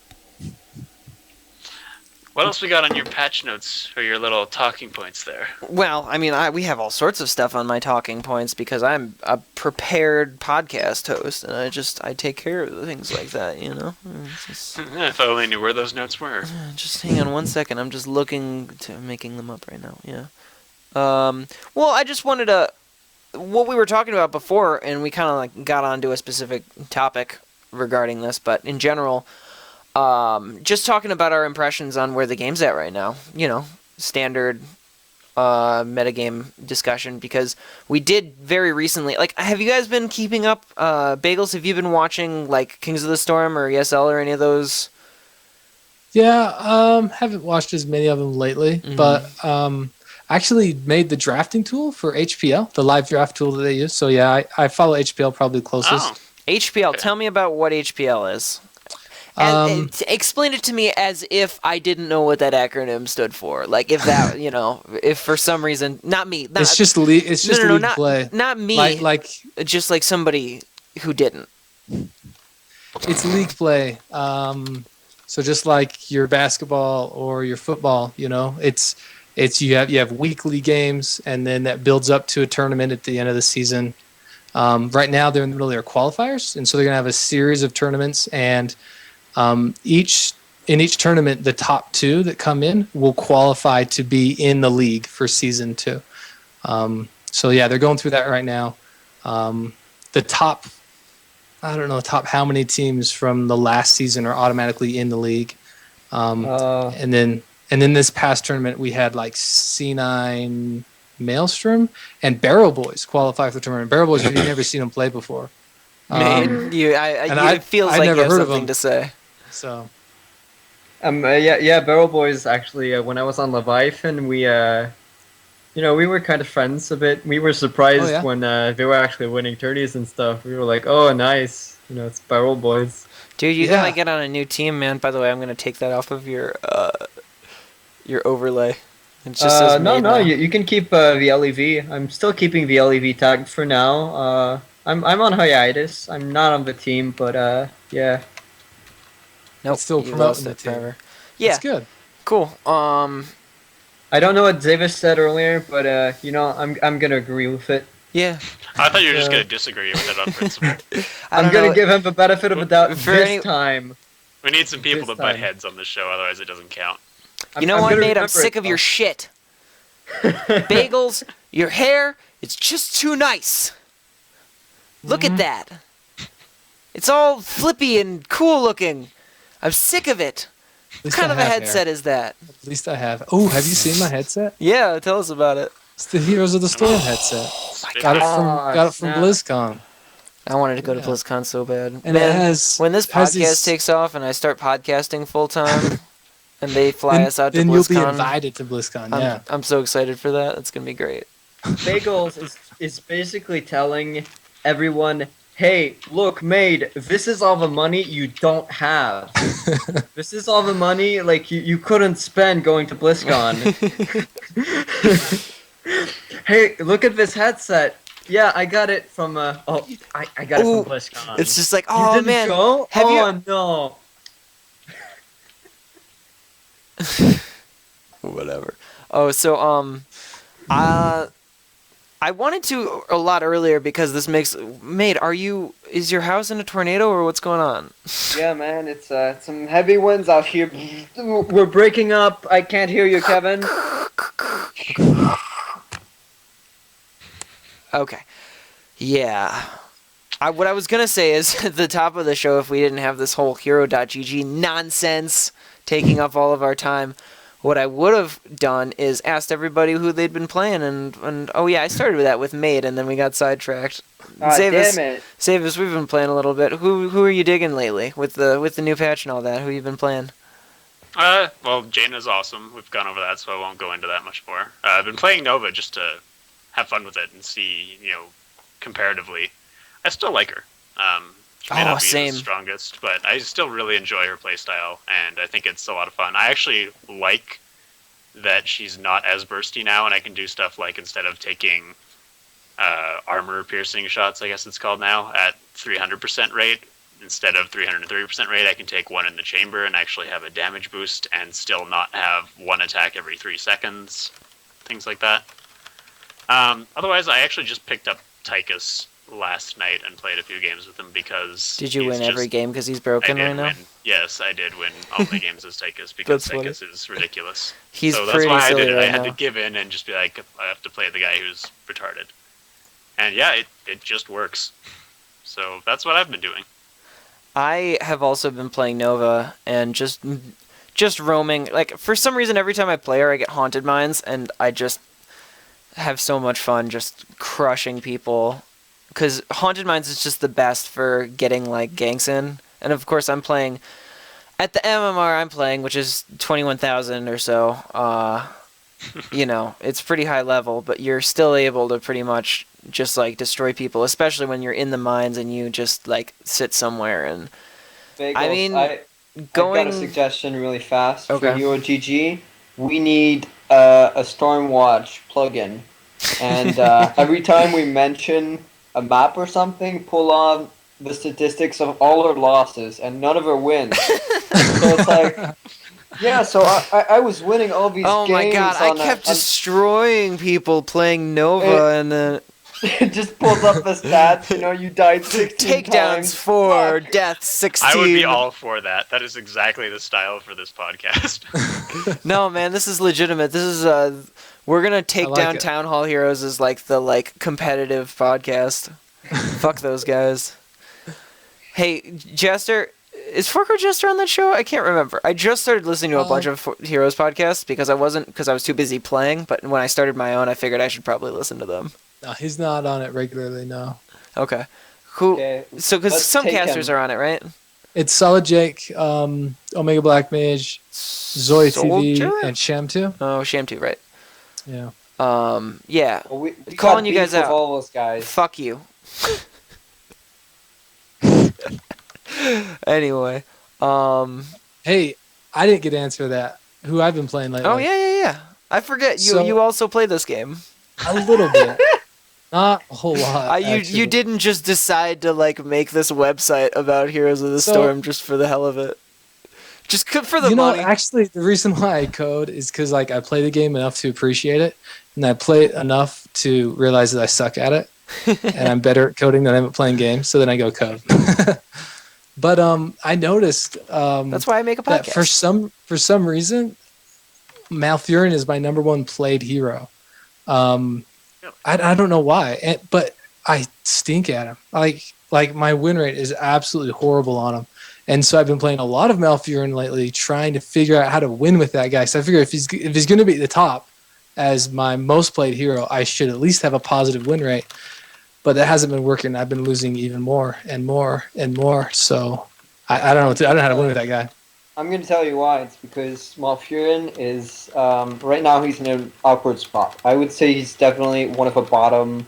What else we got on your patch notes or your little talking points there? Well, I mean, we have all sorts of stuff on my talking points because I'm a prepared podcast host, and I take care of things like that, you know? If I only knew where those notes were. Just hang on one second. I'm just making them up right now, yeah. Well, I just wanted to... What we were talking about before, and we kind of like got onto a specific topic regarding this, but in general... just talking about our impressions on where the game's at right now. You know, standard metagame discussion, because we did very recently... Like, have you guys been keeping up, Bagels? Have you been watching, like, Kings of the Storm or ESL or any of those? Yeah, haven't watched as many of them lately, but actually made the drafting tool for HPL, the live draft tool that they use. So yeah, I follow HPL probably closest. Oh. HPL, tell me about what HPL is. And explain it to me as if I didn't know what that acronym stood for. Like, if that, you know, if for some reason, not me. It's just league play. Not me. Like just like somebody who didn't. It's league play. So just like your basketball or your football, you know, it's you have weekly games, and then that builds up to a tournament at the end of the season. Right now they're in the middle of their qualifiers, and so they're gonna have a series of tournaments, and in each tournament, the top 2 that come in will qualify to be in the league for season 2. So yeah, they're going through that right now. The top, I don't know, how many teams from the last season are automatically in the league. And then this past tournament, we had like C9 Maelstrom and Barrel Boys qualify for the tournament. Barrel Boys, you've never seen them play before. Man, it feels like you have something to say. So, Barrel Boys actually. When I was on Leviathan, we were kind of friends a bit. We were surprised when they were actually winning tourneys and stuff. We were like, "Oh, nice! You know, it's Barrel Boys." Dude, you gotta get on a new team, man. By the way, I'm gonna take that off of your overlay. It just says no. You can keep the LEV. I'm still keeping the LEV tagged for now. I'm on hiatus. I'm not on the team, but yeah. Nope, still promoting the team. Forever. Yeah, that's good. Cool. I don't know what Zavis said earlier, but I'm gonna agree with it. Yeah. I thought you were just gonna disagree with it on principle. I'm gonna give him the benefit of the doubt this time. We need some people to butt heads on the show, otherwise it doesn't count. You know what, Nate? I'm sick of your shit. Bagels, your hair, it's just too nice. Look at that. It's all flippy and cool looking. I'm sick of it. At What least kind I of a have headset hair. is that? At least I have. Oh, have you seen my headset? Yeah, tell us about it. It's the Heroes of the Storm headset. Got it from snap. BlizzCon. I wanted to go to Yeah. BlizzCon so bad. And Man, it has when this has podcast these, takes off and I start podcasting full time and they fly us out to then you'll be BlizzCon, invited to BlizzCon. Yeah. I'm so excited for that. It's gonna be great. Bagels is basically telling everyone, hey, look, maid, this is all the money you don't have. This is all the money like you couldn't spend going to BlizzCon. Hey, look at this headset. Yeah, I got it from I got it Ooh, from BlizzCon. It's just like, You oh didn't man, go? have Oh no. whatever. Oh, so I wanted to a lot earlier because this makes mate. Is your house in a tornado or what's going on? Yeah, man, it's some heavy winds out here. We're breaking up. I can't hear you, Kevin. Okay, yeah. What I was gonna say is at the top of the show, if we didn't have this whole hero.gg nonsense taking up all of our time, what I would have done is asked everybody who they'd been playing, and oh yeah, I started with that with Maid, and then we got sidetracked. Damn it. Savis, we've been playing a little bit. Who are you digging lately with the new patch and all that? Who you been playing? Well, Jaina's awesome. We've gone over that, so I won't go into that much more. I've been playing Nova just to have fun with it and see, comparatively. I still like her. She may not be same. the strongest, but I still really enjoy her playstyle, and I think it's a lot of fun. I actually like that she's not as bursty now, and I can do stuff like instead of taking armor piercing shots, I guess it's called now, at 300% rate, instead of 330% rate, I can take one in the chamber and actually have a damage boost and still not have one attack every 3 seconds, things like that. Otherwise, I actually just picked up Tychus last night and played a few games with him because... Did you win every game because he's broken right now? Yes, I did win all my games as Tychus because That's funny. Tychus is ridiculous. He's so that's pretty why I silly did it. right I had now. to give in and just be like, I have to play the guy who's retarded. And yeah, it just works. So that's what I've been doing. I have also been playing Nova and just roaming. Like, for some reason, every time I play her, I get Haunted Minds, and I just have so much fun just crushing people. Because Haunted Minds is just the best for getting, like, ganks in. And, of course, I'm playing... At the MMR I'm playing, which is 21,000 or so, it's pretty high level, but you're still able to pretty much just, like, destroy people, especially when you're in the mines and you just, like, sit somewhere and... Bagels, I mean, I've got a suggestion really fast Okay. for HeroGG. We need a StormWatch plugin. And every time we mention a map or something, pull on the statistics of all our losses, and none of our wins. So it's like, yeah, so I was winning all these games. Oh my god, I kept destroying people playing Nova, and then... It just pulls up the stats, you died 16 Takedowns times. 4, Fuck. death 16. I would be all for that. That is exactly the style for this podcast. No, man, this is legitimate. This is, we're gonna take down it. Town Hall Heroes as, like, the, like, competitive podcast. Fuck those guys. Hey, Jester, is Forker Jester on that show? I can't remember. I just started listening to a bunch of Heroes podcasts because I was too busy playing, but when I started my own, I figured I should probably listen to them. No, he's not on it regularly, no. Okay. Who? Okay, So, because let's some take casters him. are on it, right? It's Solid Jake, Omega Black Mage, Zoe TV, Soldier? and Shamtu. Oh, Sham2, right. Yeah. Yeah. Well, we Calling got you guys beef with out. all those guys. Fuck you. Anyway, Hey, I didn't get to answer that. Who I've been playing lately. oh yeah. I forget you. So- You also play this game. A little bit. Not a whole lot. You actually. didn't just decide to like make this website about Heroes of the So- Storm just for the hell of it. Just for the You know, money. actually, the reason why I code is because like I play the game enough to appreciate it, and I play it enough to realize that I suck at it, and I'm better at coding than I'm at playing games. So then I go code. But I noticed That's why I make a that podcast. for some reason, Malfurion is my number one played hero. I don't know why, but I stink at him. Like my win rate is absolutely horrible on him, And so I've been playing a lot of Malfurion lately, trying to figure out how to win with that guy. So I figure if he's going to be at the top as my most played hero, I should at least have a positive win rate. But that hasn't been working. I've been losing even more and more and more. So I don't know. I don't know how to win with that guy. I'm going to tell you why. It's because Malfurion is right now he's in an awkward spot. I would say he's definitely one of the bottom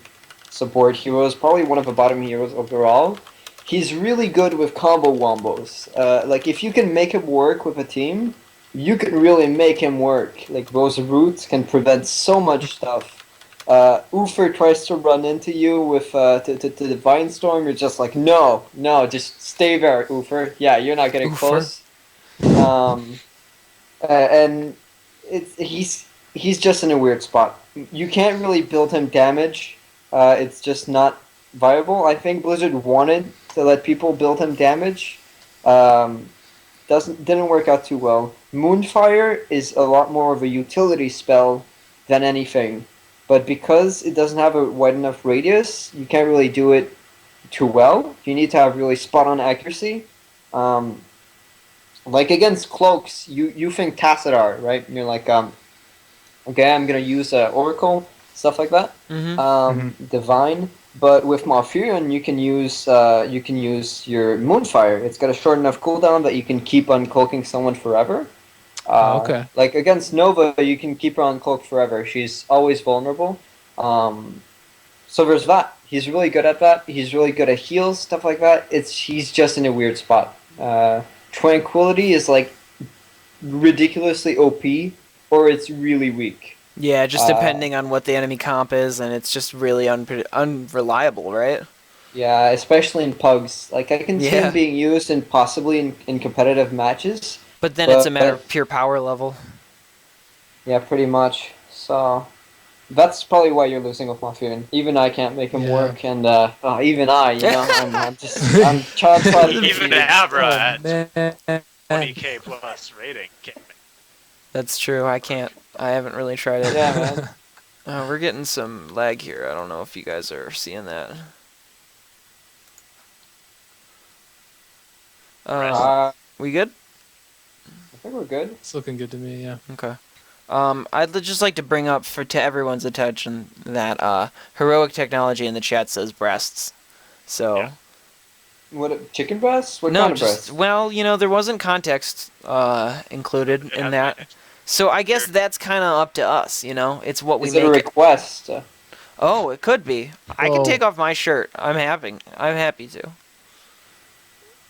support heroes, probably one of the bottom heroes overall. He's really good with combo wombos. Like if you can make him work with a team, you can really make him work. Like those roots can prevent so much stuff. Uther tries to run into you with to Divine Storm. You're just like, no, just stay there, Uther. Yeah, you're not getting close. And he's just in a weird spot. You can't really build him damage. It's just not viable. I think Blizzard wanted to let people build him damage. Didn't work out too well. Moonfire is a lot more of a utility spell than anything, but because it doesn't have a wide enough radius, you can't really do it too well. You need to have really spot on accuracy. Like against cloaks, you think Tassadar, right? And you're like, okay, I'm gonna use Oracle, stuff like that. Divine. But with Malfurion, you can use your Moonfire. It's got a short enough cooldown that you can keep uncloaking someone forever. Okay. Like against Nova, you can keep her uncloaked forever. She's always vulnerable. So there's that. He's really good at that. He's really good at heals, stuff like that. He's just in a weird spot. Tranquility is like ridiculously OP, or it's really weak. Yeah, just depending on what the enemy comp is, and it's just really unreliable, right? Yeah, especially in pugs. Like I can see him being used in possibly in competitive matches. But then it's a matter of pure power level. Yeah, pretty much. So that's probably why you're losing with Malfurion. Even I can't make him work, and even I, I'm child prodigy. Even Abra at 20k plus rating. That's true. I can't. I haven't really tried it. Yeah, man. We're getting some lag here. I don't know if you guys are seeing that. We good? I think we're good. It's looking good to me, yeah. Okay. I'd just like to bring up to everyone's attention that heroic technology in the chat says breasts. So. Yeah. What, chicken breasts? What no, kind of breasts? Well, there wasn't context included in that. So I guess that's kind of up to us, It's what we Is make. it a request? Oh, it could be. I can take off my shirt. I'm happy to.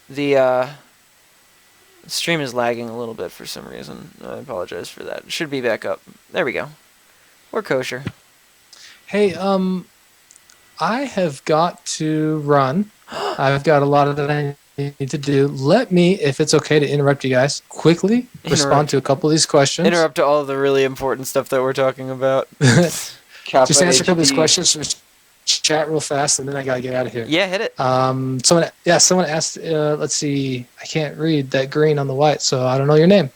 The stream is lagging a little bit for some reason. I apologize for that. It should be back up. There we go. We're kosher. Hey, I have got to run. I've got a lot that I need to do. Let me, if it's okay to interrupt you guys, quickly respond to a couple of these questions. Interrupt to all the really important stuff that we're talking about. Just answer a couple of these questions from chat real fast, and then I gotta get out of here. Yeah, hit it. Someone asked. Let's see. I can't read that green on the white, so I don't know your name.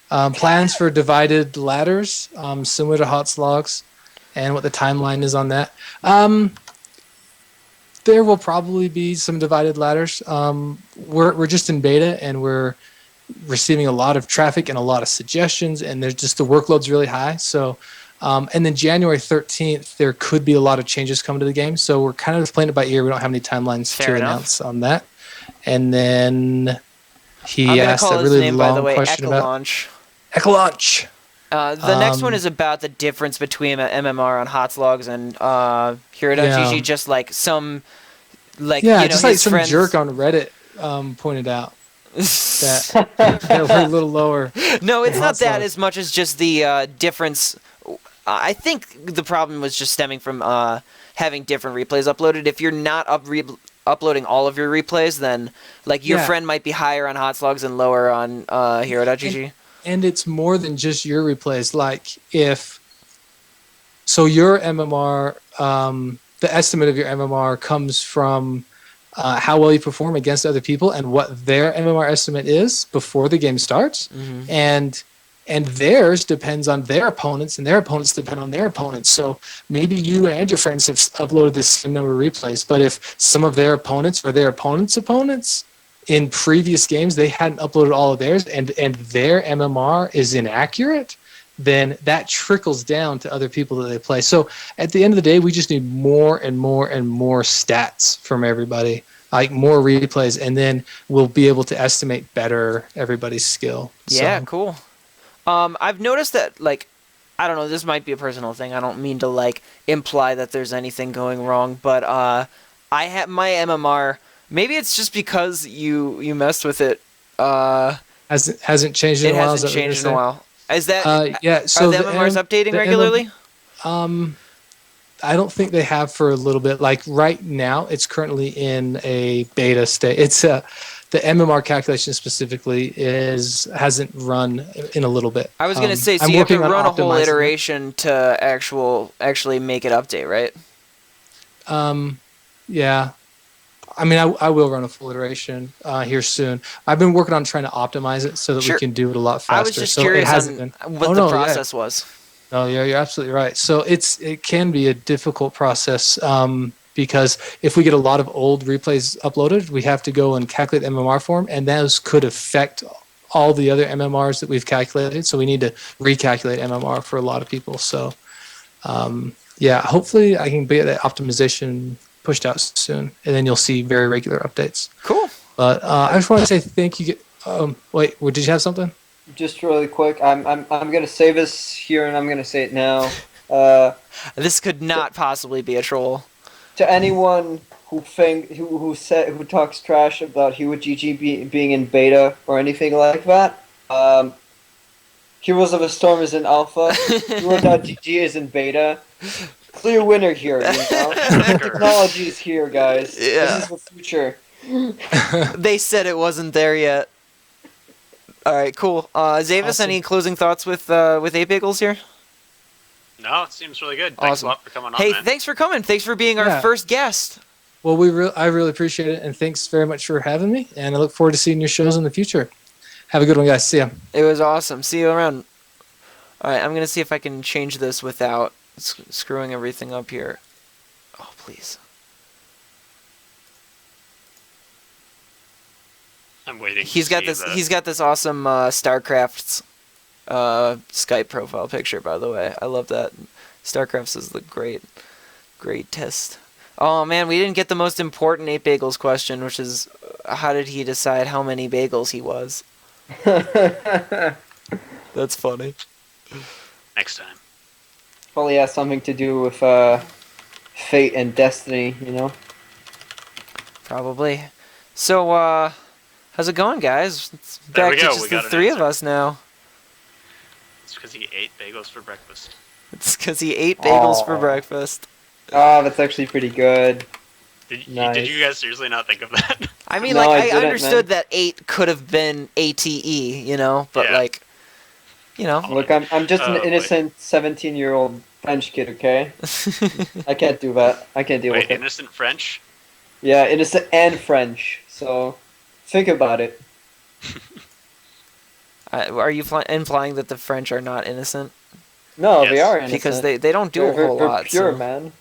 Plans for divided ladders, similar to hot slogs, and what the timeline is on that. There will probably be some divided ladders. We're just in beta, and we're receiving a lot of traffic and a lot of suggestions, and there's just the workload's really high. So, and then January 13th, there could be a lot of changes coming to the game. So we're kind of just playing it by ear. We don't have any timelines to announce on that. And then he asked a really long question about Ecolaunch. The next one is about the difference between MMR on Hotslogs and Hirodachi. Just like some, just like some jerk on Reddit pointed out that we're a little lower. No, it's not that as much as just the difference. I think the problem was just stemming from having different replays uploaded. If you're not uploading all of your replays, then your friend might be higher on Hotslogs and lower on Hero.gg. And it's more than just your replays. Like your MMR, the estimate of your MMR comes from how well you perform against other people and what their MMR estimate is before the game starts. Mm-hmm. And theirs depends on their opponents, and their opponents depend on their opponents. So maybe you and your friends have uploaded this same number of replays, but if some of their opponents or their opponents' opponents in previous games they hadn't uploaded all of theirs, and their MMR is inaccurate, then that trickles down to other people that they play. So at the end of the day, we just need more and more and more stats from everybody, like more replays, and then we'll be able to estimate better everybody's skill. Yeah, So, cool. I've noticed that, like, I don't know, this might be a personal thing. I don't mean to, like, imply that there's anything going wrong, but I have my MMR. Maybe it's just because you messed with it. hasn't changed in It a while. hasn't changed in a while. Is that Yeah. So are the MMRs updating regularly? I don't think they have for a little bit. Like right now, it's currently in a beta state. It's the MMR calculation specifically hasn't run in a little bit. I was gonna say, so I'm you have to working on run a whole optimizing it. iteration to actually make it update, right? Yeah. I mean, I will run a full iteration here soon. I've been working on trying to optimize it so that Sure. we can do it a lot faster. I was just So curious it hasn't on been. what Oh, the no, process was. No, you're absolutely right. So it can be a difficult process because if we get a lot of old replays uploaded, we have to go and calculate MMR for them, and those could affect all the other MMRs that we've calculated. So we need to recalculate MMR for a lot of people. So yeah, hopefully I can get that optimization pushed out soon, and then you'll see very regular updates. Cool. But I just want to say thank you. Wait, did you have something? Just really quick, I'm gonna say this here, and I'm gonna say it now. This could not possibly be a troll. To anyone who talks trash about HeroGG being in beta or anything like that, Heroes of the Storm is in alpha. Hero.gg is in beta. Clear winner here, you know. Technology is here, guys. Yeah. This is the future. They said it wasn't there yet. All right, cool. Zavis, Awesome. any closing thoughts with 8bagels here? No, it seems really good. Thanks Awesome. a lot for coming on, Hey, man. thanks for coming. Thanks for being our Yeah. first guest. Well, I really appreciate it, and thanks very much for having me. And I look forward to seeing your shows in the future. Have a good one, guys. See ya. It was awesome. See you around. All right, I'm gonna see if I can change this without screwing everything up here. Oh, please. I'm waiting. He's got this awesome StarCraft's Skype profile picture, by the way. I love that. StarCraft's is the great test. Oh man, we didn't get the most important 8bagels question, which is how did he decide how many bagels he was? That's funny. Next time. Probably has something to do with fate and destiny, you know. Probably. So, how's it going, guys? It's There back we to go, just we the got an three of answer. us now. It's because he ate bagels for breakfast. It's because he ate bagels for Aw. breakfast. Ah, that's actually pretty good. Did Nice. you guys seriously not think of that? I mean, No, I like, I didn't, understood man. that 8 could have been ATE, you know? But, Yeah. like, you know. Look, I'm just an Oh, boy. innocent 17-year-old French kid, okay? I can't do that. I can't deal Wait, with it. innocent French? Yeah, innocent and French. So, think about it. Are you implying that the French are not innocent? No, Yes. they are innocent. Because they don't do a whole they're lot. pure, so man.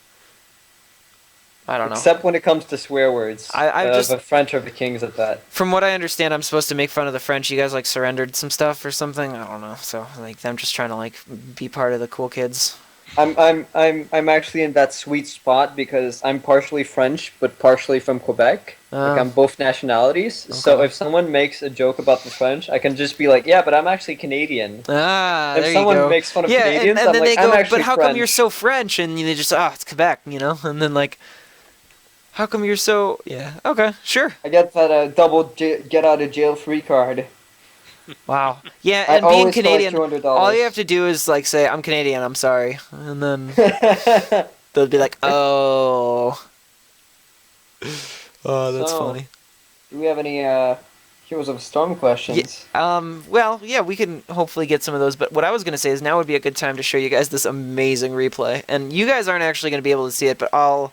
I don't know. Except when it comes to swear words. I just- the French are the kings at that. From what I understand, I'm supposed to make fun of the French. You guys, like, surrendered some stuff or something? I don't know. So, like, I'm just trying to, like, be part of the cool kids. I'm actually in that sweet spot because I'm partially French but partially from Quebec. Like I'm both nationalities. So Okay. if someone makes a joke about the French, I can just be like, yeah, but I'm actually Canadian. Ah, If there someone you go. makes fun of yeah, Canadians, and I'm then like, they I'm go, actually but how come you're French." so French? And they just, it's Quebec, you know? And then, like, how come you're so... Yeah, okay, sure. I get that double get out of jail free card. Wow. Yeah, I and being always collect Canadian, $200. all you have to do is, like, say, I'm Canadian, I'm sorry. And then they'll be like, oh. Oh, that's So, funny. Do we have any Heroes of Storm questions? Well, yeah, we can hopefully get some of those. But what I was going to say is now would be a good time to show you guys this amazing replay. And you guys aren't actually going to be able to see it, but I'll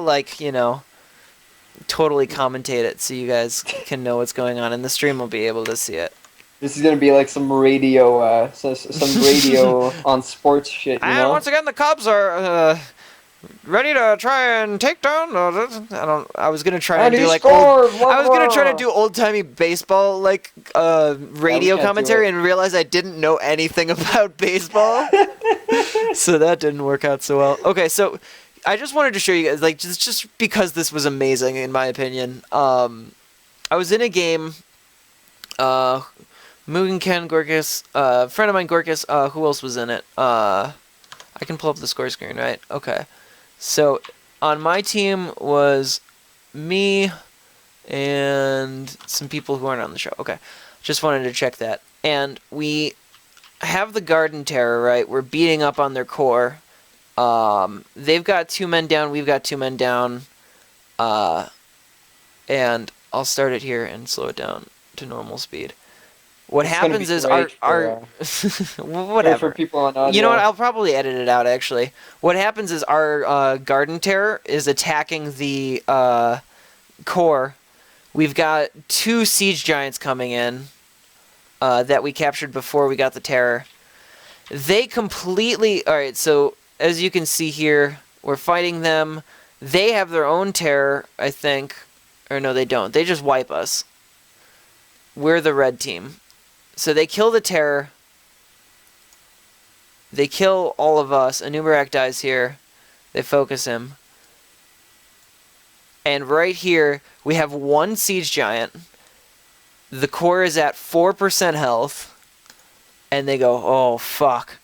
like, you know, totally commentate it so you guys can know what's going on. And the stream will be able to see it. This is gonna be like some radio, some radio on sports shit, you And know? once again, the Cubs are ready to try and take down. I was gonna try And and do he like scored! old. I was gonna try to Blah, do old timey baseball like radio can't do commentary it. and realize I didn't know anything about baseball. So that didn't work out so well. Okay, so I just wanted to show you guys, like, just because this was amazing in my opinion. I was in a game. Mugen Ken, Gorgas, friend of mine, Gorgas. Who else was in it? I can pull up the score screen, right? Okay. So on my team was me and some people who aren't on the show. Okay. Just wanted to check that. And we have the Garden Terror, right? We're beating up on their core. They've got 2 men down. We've got 2 men down. And I'll start it here and slow it down to normal speed. What It's gonna happens be is great our whatever. For people on audio. You know what? I'll probably edit it out, actually. What happens is our Garden Terror is attacking the core. We've got 2 Siege Giants coming in that we captured before we got the Terror. They completely... Alright, so as you can see here, we're fighting them. They have their own Terror, I think. Or no, they don't. They just wipe us. We're the red team. So they kill the Terror. They kill all of us. Anubarak dies here. They focus him. And right here, we have 1 Siege Giant. The core is at 4% health. And they go, oh, fuck.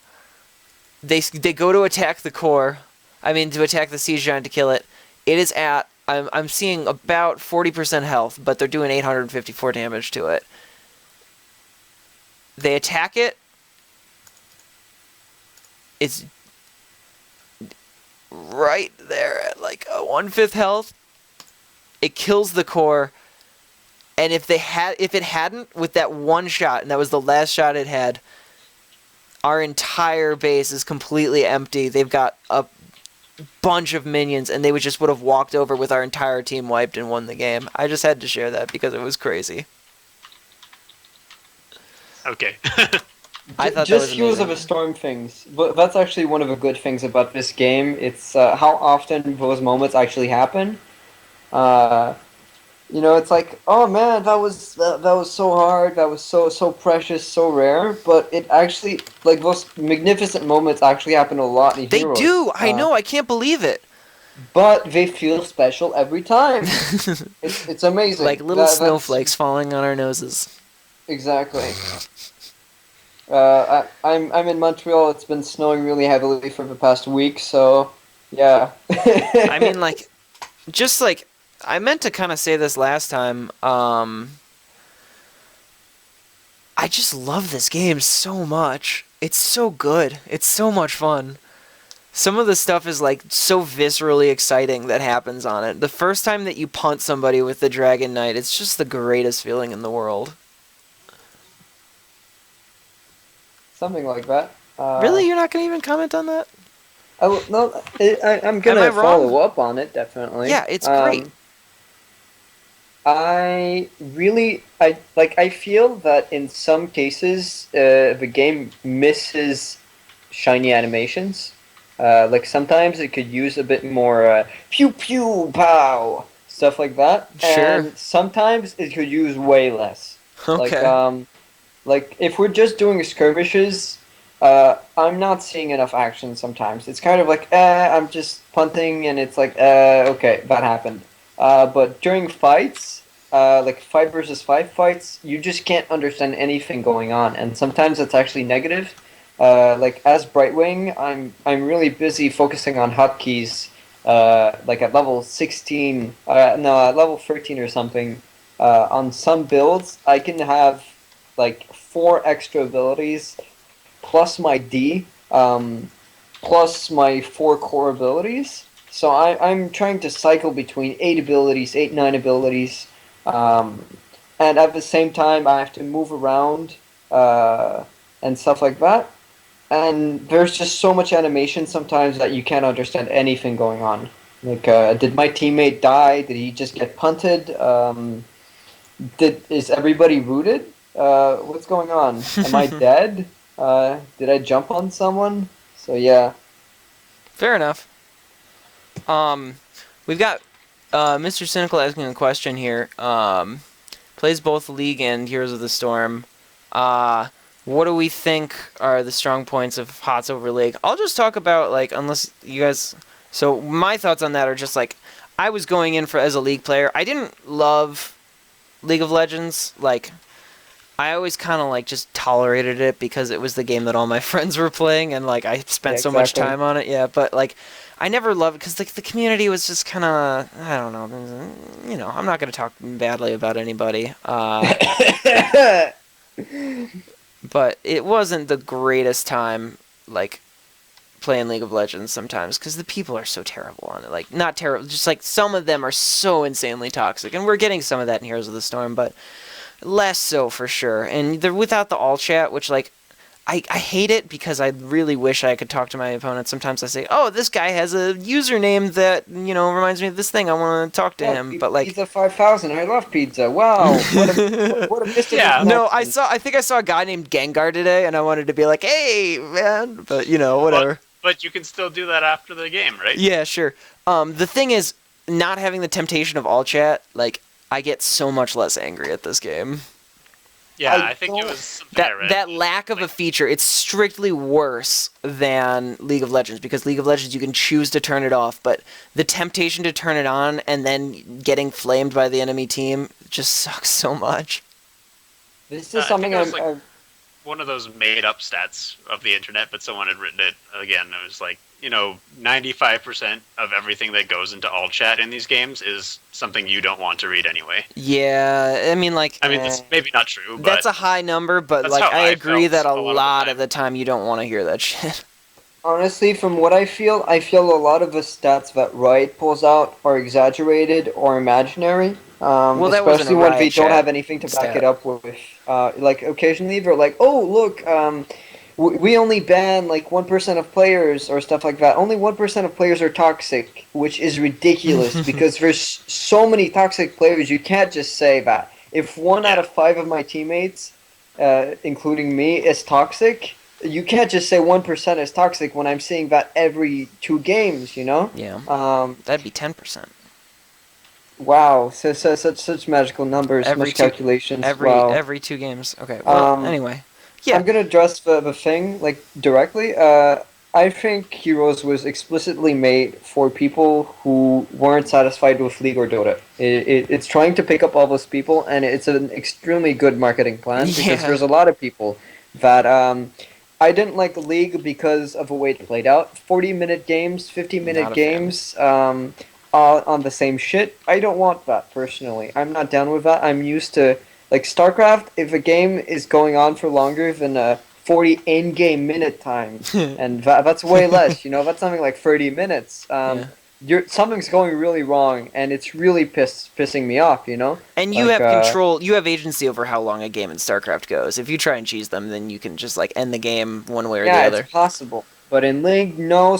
They go to attack the core. I mean, to attack the Siege Giant to kill it. It is at, I'm seeing about 40% health, but they're doing 854 damage to it. They attack it. It's right there at like a 1/5 health. It kills the core. And if it hadn't, with that 1 shot, and that was the last shot it had, our entire base is completely empty. They've got a bunch of minions, and they would have walked over with our entire team wiped and won the game. I just had to share that because it was crazy. Okay. I thought just that was Heroes of amazing. a Storm things. But that's actually one of the good things about this game. It's how often those moments actually happen. It's like, oh man, that was so hard. That was so precious, so rare. But it actually, like, those magnificent moments actually happen a lot in They Heroes. do. I know. I can't believe it. But they feel special every time. it's amazing. Like little That's- snowflakes falling on our noses. Exactly. I'm in Montreal. It's been snowing really heavily for the past week, so yeah. I mean, like, just like, I meant to kind of say this last time. I just love this game so much. It's so good. It's so much fun. Some of the stuff is like so viscerally exciting that happens on it. The first time that you punt somebody with the Dragon Knight, it's just the greatest feeling in the world. Something like that. Really? You're not going to even comment on that? I'm Am gonna I wrong? follow up on it, definitely. Yeah, it's great. I feel that in some cases the game misses shiny animations. Like sometimes it could use a bit more pew pew pow stuff like that. Sure. And sometimes it could use way less. Okay. Like if we're just doing skirmishes, I'm not seeing enough action sometimes. It's kind of like, I'm just punting, and it's like, okay, that happened. But during fights, like 5 versus 5 fights, you just can't understand anything going on, and sometimes it's actually negative. Like as Brightwing, I'm really busy focusing on hotkeys. Like at level 16, at level 13 or something. On some builds, I can have like 4 extra abilities, plus my D, plus my 4 core abilities. So I'm trying to cycle between 8 abilities, 9 abilities, and at the same time I have to move around and stuff like that. And there's just so much animation sometimes that you can't understand anything going on. Like, did my teammate die? Did he just get punted? Is everybody rooted? What's going on? Am I dead? Did I jump on someone? So yeah. Fair enough. We've got Mr. Cynical asking a question here. Plays both League and Heroes of the Storm. What do we think are the strong points of HOTS over League? I'll just talk about, like, unless you guys... So my thoughts on that are just, like, I was going in as a League player. I didn't love League of Legends. Like, I always kind of, like, just tolerated it because it was the game that all my friends were playing, and, like, I spent so much time on it. Yeah, but, like, I never loved it because, like, the community was just kind of, I don't know, you know, I'm not going to talk badly about anybody. But it wasn't the greatest time, like, playing League of Legends sometimes, because the people are so terrible on it. Like, not terrible, just, like, some of them are so insanely toxic, and we're getting some of that in Heroes of the Storm, but less so for sure. And without the all chat, which, like, I hate it because I really wish I could talk to my opponents. Sometimes I say, oh, this guy has a username that, you know, reminds me of this thing. I want to talk to him. But, like... Pizza 5000. I love pizza. Wow. What a mystical Yeah. No, I think I saw a guy named Gengar today, and I wanted to be like, hey, man. But, you know, whatever. But you can still do that after the game, right? Yeah, sure. The thing is, not having the temptation of all chat, like, I get so much less angry at this game. Yeah, I think it was something I read. That lack of a feature, it's strictly worse than League of Legends, because League of Legends you can choose to turn it off, but the temptation to turn it on and then getting flamed by the enemy team just sucks so much. This is something I'm one of those made-up stats of the internet, but someone had written it again. It was like, you know, 95% of everything that goes into all chat in these games is something you don't want to read anyway. Yeah, I mean, like... I mean, that's maybe not true, but... That's a high number, but, like, I agree that a lot of of the time you don't want to hear that shit. Honestly, from what I feel a lot of the stats that Riot pulls out are exaggerated or imaginary. Well, that wasn't especially a when they Riot don't chat have anything to back stat. it up with. Like, occasionally they're like, oh, look, we only ban, like, 1% of players or stuff like that. Only 1% of players are toxic, which is ridiculous because there's so many toxic players, you can't just say that. If 1 out of 5 of my teammates, including me, is toxic... You can't just say 1% is toxic when I'm seeing that every 2 games, you know? Yeah. That'd be 10%. Wow, such magical numbers, much calculations. Wow. Every 2 games. Okay. Well, anyway. Yeah. I'm gonna address the thing, like, directly. I think Heroes was explicitly made for people who weren't satisfied with League or Dota. It's trying to pick up all those people, and it's an extremely good marketing plan because there's a lot of people that I didn't like League because of the way it played out. 40-minute games, 50-minute games on the same shit. I don't want that, personally. I'm not down with that. I'm used to... Like, StarCraft, if a game is going on for longer than 40 in-game minute time, and that's way less, you know? That's something like 30 minutes. Something's going really wrong, and it's really pissing me off, you know? And you have control, you have agency over how long a game in StarCraft goes. If you try and cheese them, then you can just, like, end the game one way or the other. Yeah, it's possible. But in League, no,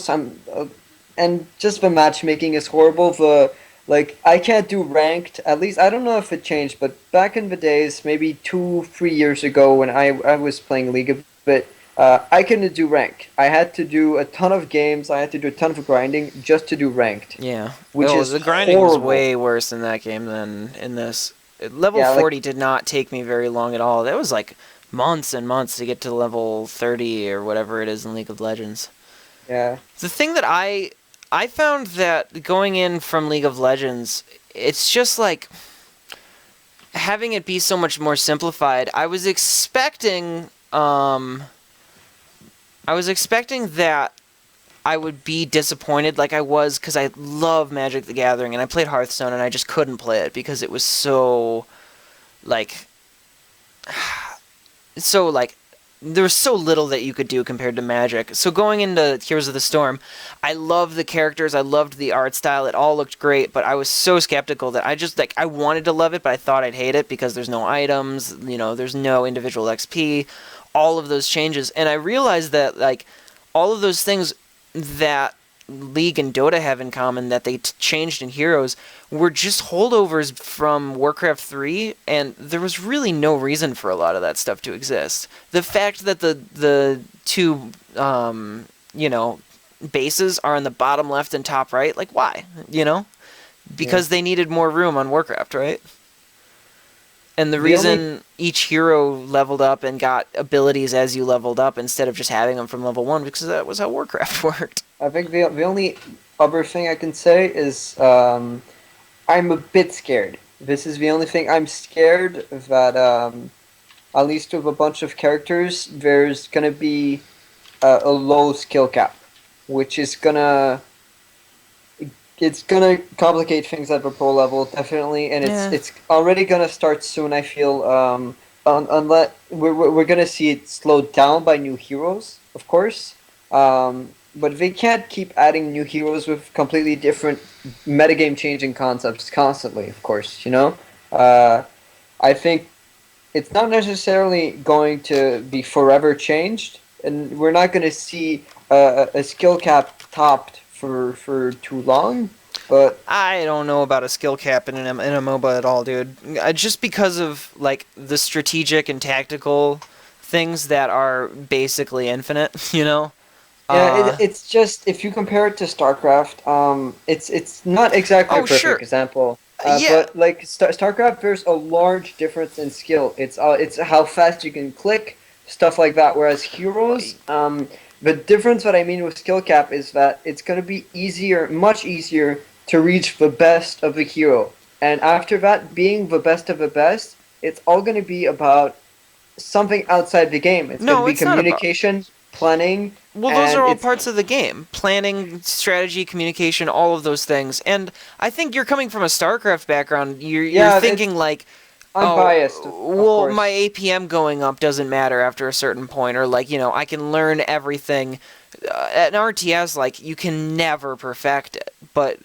and just the matchmaking is horrible. Like, I can't do ranked, at least, I don't know if it changed, but back in the days, maybe 2-3 years ago when I was playing League a bit, I couldn't do rank. I had to do a ton of games, I had to do a ton of grinding just to do ranked. Yeah. Which is the grinding horrible. was way worse in that game than in this. Level 40 did not take me very long at all. That was like months and months to get to level 30 or whatever it is in League of Legends. Yeah. The thing that I found that going in from League of Legends, it's just like having it be so much more simplified. I was expecting that I would be disappointed like I was, because I love Magic the Gathering, and I played Hearthstone, and I just couldn't play it because it was so, like, there was so little that you could do compared to Magic. So going into Heroes of the Storm, I loved the characters, I loved the art style, it all looked great, but I was so skeptical that I just, like, I wanted to love it, but I thought I'd hate it because there's no items, you know, there's no individual XP, all of those changes, and I realized that, like, all of those things that League and Dota have in common that they changed in Heroes were just holdovers from Warcraft 3, and there was really no reason for a lot of that stuff to exist. The fact that the two, you know, bases are in the bottom left and top right. Like, why? You know? Because they needed more room on Warcraft, right? And the reason each hero leveled up and got abilities as you leveled up instead of just having them from level 1, because that was how Warcraft worked. I think the only other thing I can say is I'm a bit scared. This is the only thing I'm scared that at least with a bunch of characters, there's gonna be a low skill cap, which is gonna complicate things at the pro level definitely, and it's already gonna start soon. I feel unless we're gonna see it slowed down by new heroes, of course. But they can't keep adding new heroes with completely different metagame changing concepts constantly, of course, you know? I think it's not necessarily going to be forever changed, and we're not going to see a skill cap topped for too long, but... I don't know about a skill cap in a MOBA at all, dude. Just because of, like, the strategic and tactical things that are basically infinite, you know? Yeah, it's just if you compare it to StarCraft, it's not exactly a perfect example. But like StarCraft, there's a large difference in skill. It's how fast you can click, stuff like that. Whereas Heroes, the difference that I mean with skill cap is that it's gonna be much easier to reach the best of the hero. And after that, being the best of the best, it's all gonna be about something outside the game. It's gonna be communication, planning. Well, those are all parts of the game. Planning, strategy, communication, all of those things. And I think you're coming from a StarCraft background. You're thinking like, I'm biased. Well, my APM going up doesn't matter after a certain point. Or like, you know, I can learn everything. At an RTS, like, you can never perfect it. But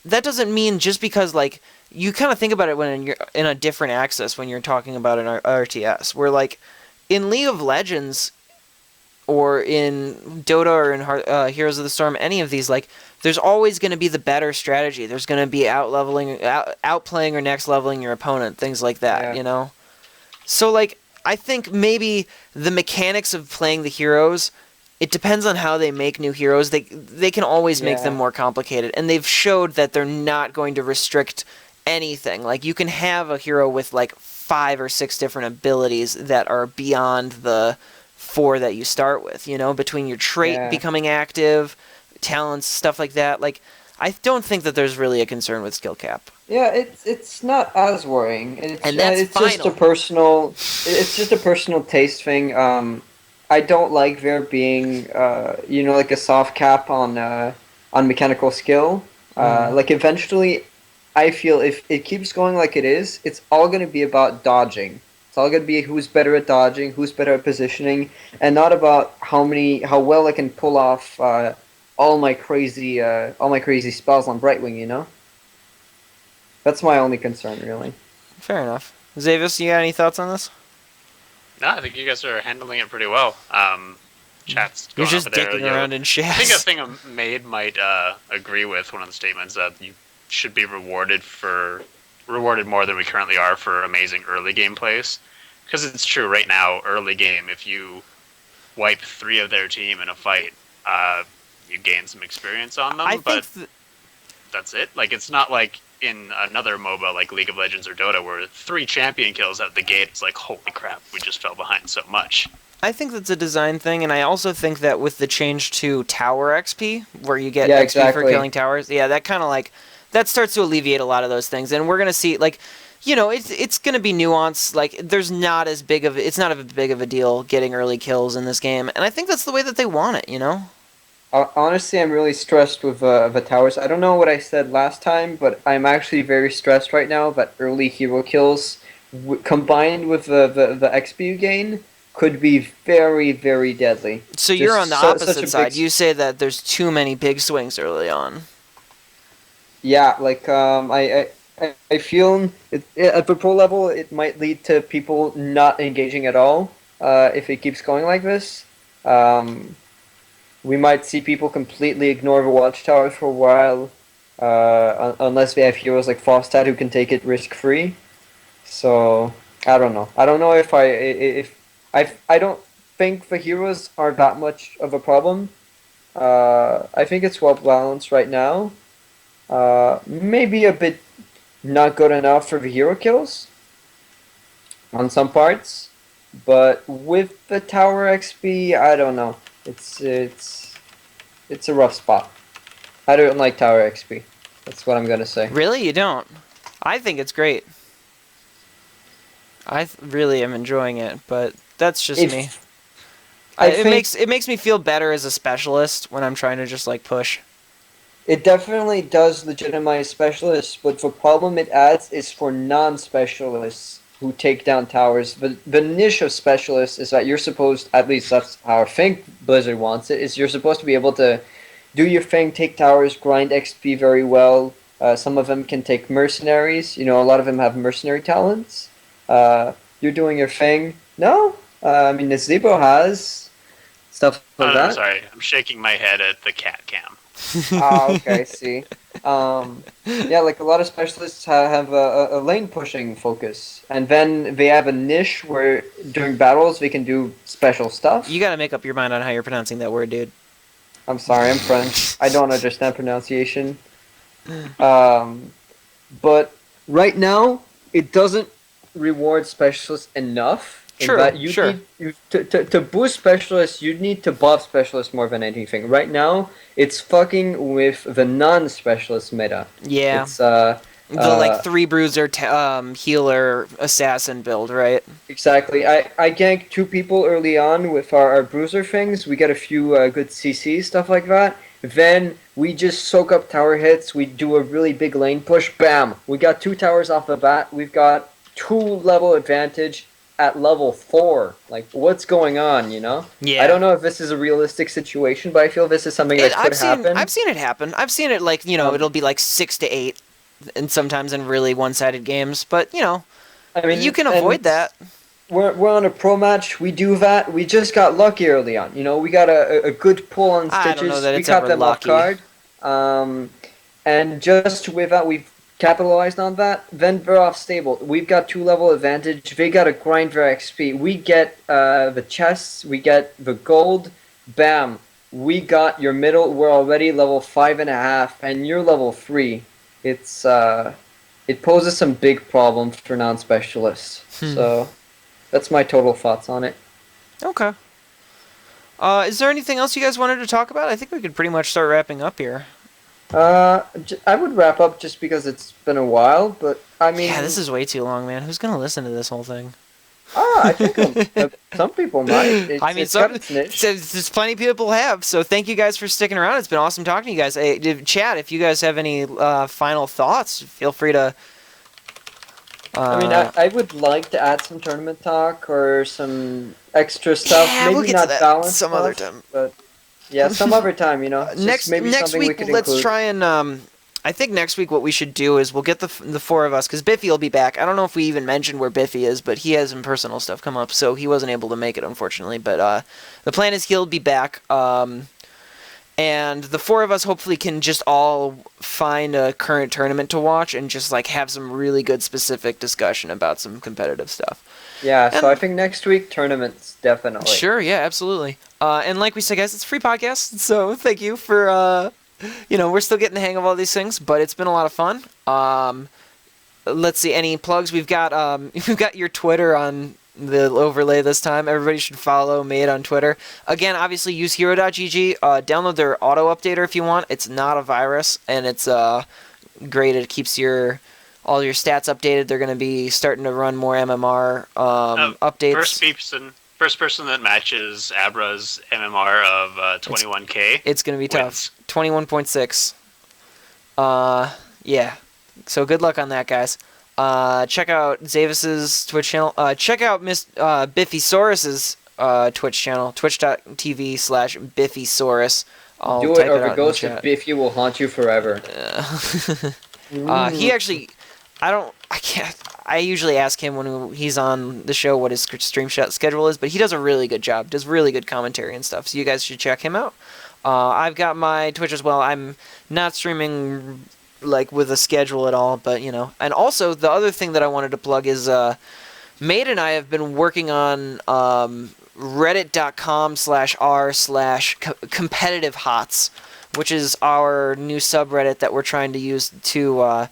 that doesn't mean just because, like, you kind of think about it when you're in a different axis when you're talking about an RTS. Where, like, in League of Legends... or in Dota or in Heroes of the Storm, any of these, like, there's always going to be the better strategy. There's going to be outplaying or next leveling your opponent, things like that, you know? So, like, I think maybe the mechanics of playing the heroes, it depends on how they make new heroes. They can always make them more complicated, and they've showed that they're not going to restrict anything. Like, you can have a hero with, like, 5 or 6 different abilities that are beyond the 4 that you start with, you know, between your trait becoming active, talents, stuff like that. Like, I don't think that there's really a concern with skill cap. Yeah, it's not as worrying, and that's it's just a personal taste thing. I don't like there being you know, like a soft cap on mechanical skill. Like eventually, I feel if it keeps going like it is, it's all going to be about dodging. It's all gonna be who's better at dodging, who's better at positioning, and not about how well I can pull off all my crazy spells on Brightwing. You know, that's my only concern, really. Fair enough. Zavis, you got any thoughts on this? No, I think you guys are handling it pretty well. Chat's going You're just over there. dicking around in chat. I think a thing Maid might agree with one of the statements that you should be rewarded more than we currently are for amazing early game plays. Because it's true, right now, early game, if you wipe 3 of their team in a fight, you gain some experience on them, but that's it. Like, it's not like in another MOBA like League of Legends or Dota where 3 champion kills out the gate, it's like, holy crap, we just fell behind so much. I think that's a design thing, and I also think that with the change to tower XP, where you get XP for killing towers, that kind of like... that starts to alleviate a lot of those things, and we're going to see, like, you know, it's going to be nuanced. Like, it's not as big of a deal getting early kills in this game, and I think that's the way that they want it, you know? Honestly, I'm really stressed with the towers. I don't know what I said last time, but I'm actually very stressed right now that early hero kills, combined with the XP you gain, could be very, very deadly. So you're on the opposite side. You say that there's too many big swings early on. Yeah, like, I feel at the pro level it might lead to people not engaging at all if it keeps going like this. We might see people completely ignore the watchtowers for a while unless they have heroes like Fostad who can take it risk-free. So, I don't know. I don't know if I don't think the heroes are that much of a problem. I think it's well balanced right now. Maybe a bit not good enough for the hero kills on some parts, but with the tower XP, I don't know. It's a rough spot. I don't like tower XP. That's what I'm gonna say. Really, you don't? I think it's great. Really am enjoying it, but that's just me. It makes me feel better as a specialist when I'm trying to just like push. It definitely does legitimize specialists, but the problem it adds is for non-specialists who take down towers. The niche of specialists is that you're supposed, at least that's how I think Blizzard wants it, is you're supposed to be able to do your thing, take towers, grind XP very well. Some of them can take mercenaries. You know, a lot of them have mercenary talents. You're doing your thing. No? I mean, Nazebo has stuff like that. I'm sorry. I'm shaking my head at the cat cam. Okay, see. Yeah, like a lot of specialists have a lane pushing focus, and then they have a niche where during battles they can do special stuff. You gotta make up your mind on how you're pronouncing that word, dude. I'm sorry, I'm French. I don't understand pronunciation. But right now, it doesn't reward specialists enough. True, That you sure. need, to boost specialists, you need to buff specialists more than anything. Right now, it's fucking with the non-specialist meta. Yeah. It's The like 3 bruiser healer assassin build, right? exactly. I ganked 2 people early on with our bruiser things. We get a few good CC stuff like that. Then we just soak up tower hits. We do a really big lane push. Bam! We got 2 towers off the bat. We've got 2 level advantage at level 4. Like, what's going on, you know? Yeah. I don't know if this is a realistic situation, but I feel this is something that could happen. I've seen it happen. I've seen it like, it'll be like 6 to 8 and sometimes in really one-sided games, but I mean, you can and avoid that. We're on a pro match. We do that. We just got lucky early on. We got a good pull on Stitches. I don't know that we it's caught ever them lucky. off guard. And just with that, we've capitalized on that. Then they're off stable. We've got 2 level advantage. They got to grind their XP. We get the chests. We get the gold. Bam. We got your middle. We're already level 5.5, and you're level 3. It's it poses some big problems for non-specialists. So that's my total thoughts on it. Okay. Is there anything else you guys wanted to talk about? I think we could pretty much start wrapping up here. I would wrap up just because it's been a while, but I mean... Yeah, this is way too long, man. Who's gonna listen to this whole thing? I think some people might. I mean, it's got its niche. there's plenty of people have, so thank you guys for sticking around. It's been awesome talking to you guys. Hey, chat, if you guys have any final thoughts, feel free to... I mean, I would like to add some tournament talk or some extra stuff. Yeah, Maybe we'll get not to that balanced some other time. But yeah, some other time, just Next maybe something we week, could let's include. try and... I think next week what we should do is we'll get the 4 of us, because Biffy will be back. I don't know if we even mentioned where Biffy is, but he has some personal stuff come up, so he wasn't able to make it, unfortunately. But the plan is he'll be back, and the 4 of us hopefully can just all find a current tournament to watch and just like have some really good specific discussion about some competitive stuff. Yeah, so And- I think next week, tournaments, definitely. Sure, yeah, absolutely. And like we said, guys, it's a free podcast, so thank you for... we're still getting the hang of all these things, but it's been a lot of fun. Let's see, any plugs? We've got your Twitter on the overlay this time. Everybody should follow Made on Twitter. Again, obviously use hero.gg. Download their auto updater if you want. It's not a virus, and it's great. It keeps all your stats updated. They're going to be starting to run more MMR updates. First person that matches Abra's MMR of 21k. It's going to be wins. tough. 21.6. Yeah. So good luck on that, guys. Check out Zavis's Twitch channel. Check out Miss Biffysaurus's Twitch channel, twitch.tv/Biffysaurus. I'll Do type it, or out the in ghost chat. of Biffy will haunt you forever. He actually, I usually ask him when he's on the show what his stream schedule is, but he does a really good job, does really good commentary and stuff, so you guys should check him out. I've got my Twitch as well. I'm not streaming like with a schedule at all, but and also the other thing that I wanted to plug is Made and I have been working on reddit.com/r/competitive-hots, which is our new subreddit that we're trying to use to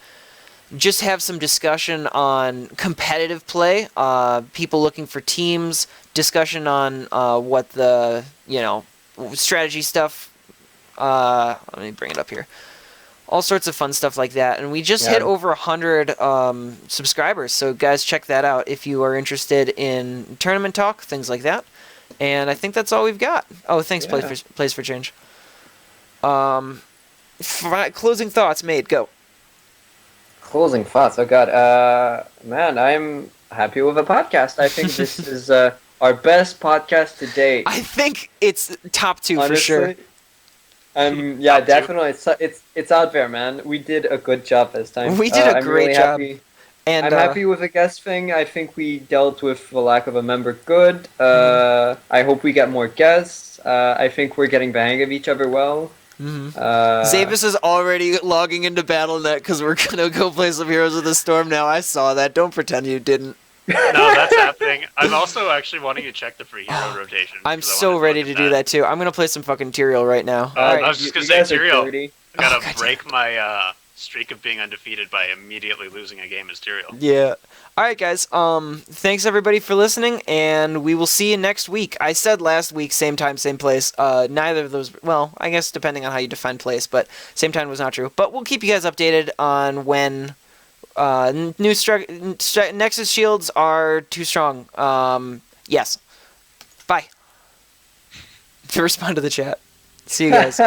just have some discussion on competitive play, people looking for teams, discussion on what the, strategy stuff, let me bring it up here. All sorts of fun stuff like that. And we just hit over 100 subscribers, so guys, check that out if you are interested in tournament talk, things like that. And I think that's all we've got. Oh, thanks, Plays for Change. Closing thoughts, mate, go. Closing thoughts. Oh God, man, I'm happy with the podcast. I think this is our best podcast to date. I think it's top 2 Honestly, for sure. Yeah, definitely. It's out there, man. We did a good job this time. We did a I'm great really job. Happy. And I'm happy with the guest thing. I think we dealt with the lack of a member good. I hope we get more guests. I think we're getting the hang of each other well. Zavis is already logging into BattleNet because we're gonna go play some Heroes of the Storm now. I saw that. Don't pretend you didn't. No, that's happening. I'm also actually wanting to check the free hero rotation. I'm so ready to do that too. I'm gonna play some fucking Tyrael right now. I was just gonna say, Tyrael. I gotta God, break my streak of being undefeated by immediately losing a game as Tyrael. Yeah. All right, guys. Thanks everybody for listening, and we will see you next week. I said last week, same time, same place. Neither of those. Well, I guess depending on how you define place, but same time was not true. But we'll keep you guys updated on when new Nexus shields are too strong. Yes. Bye. To respond to the chat. See you guys.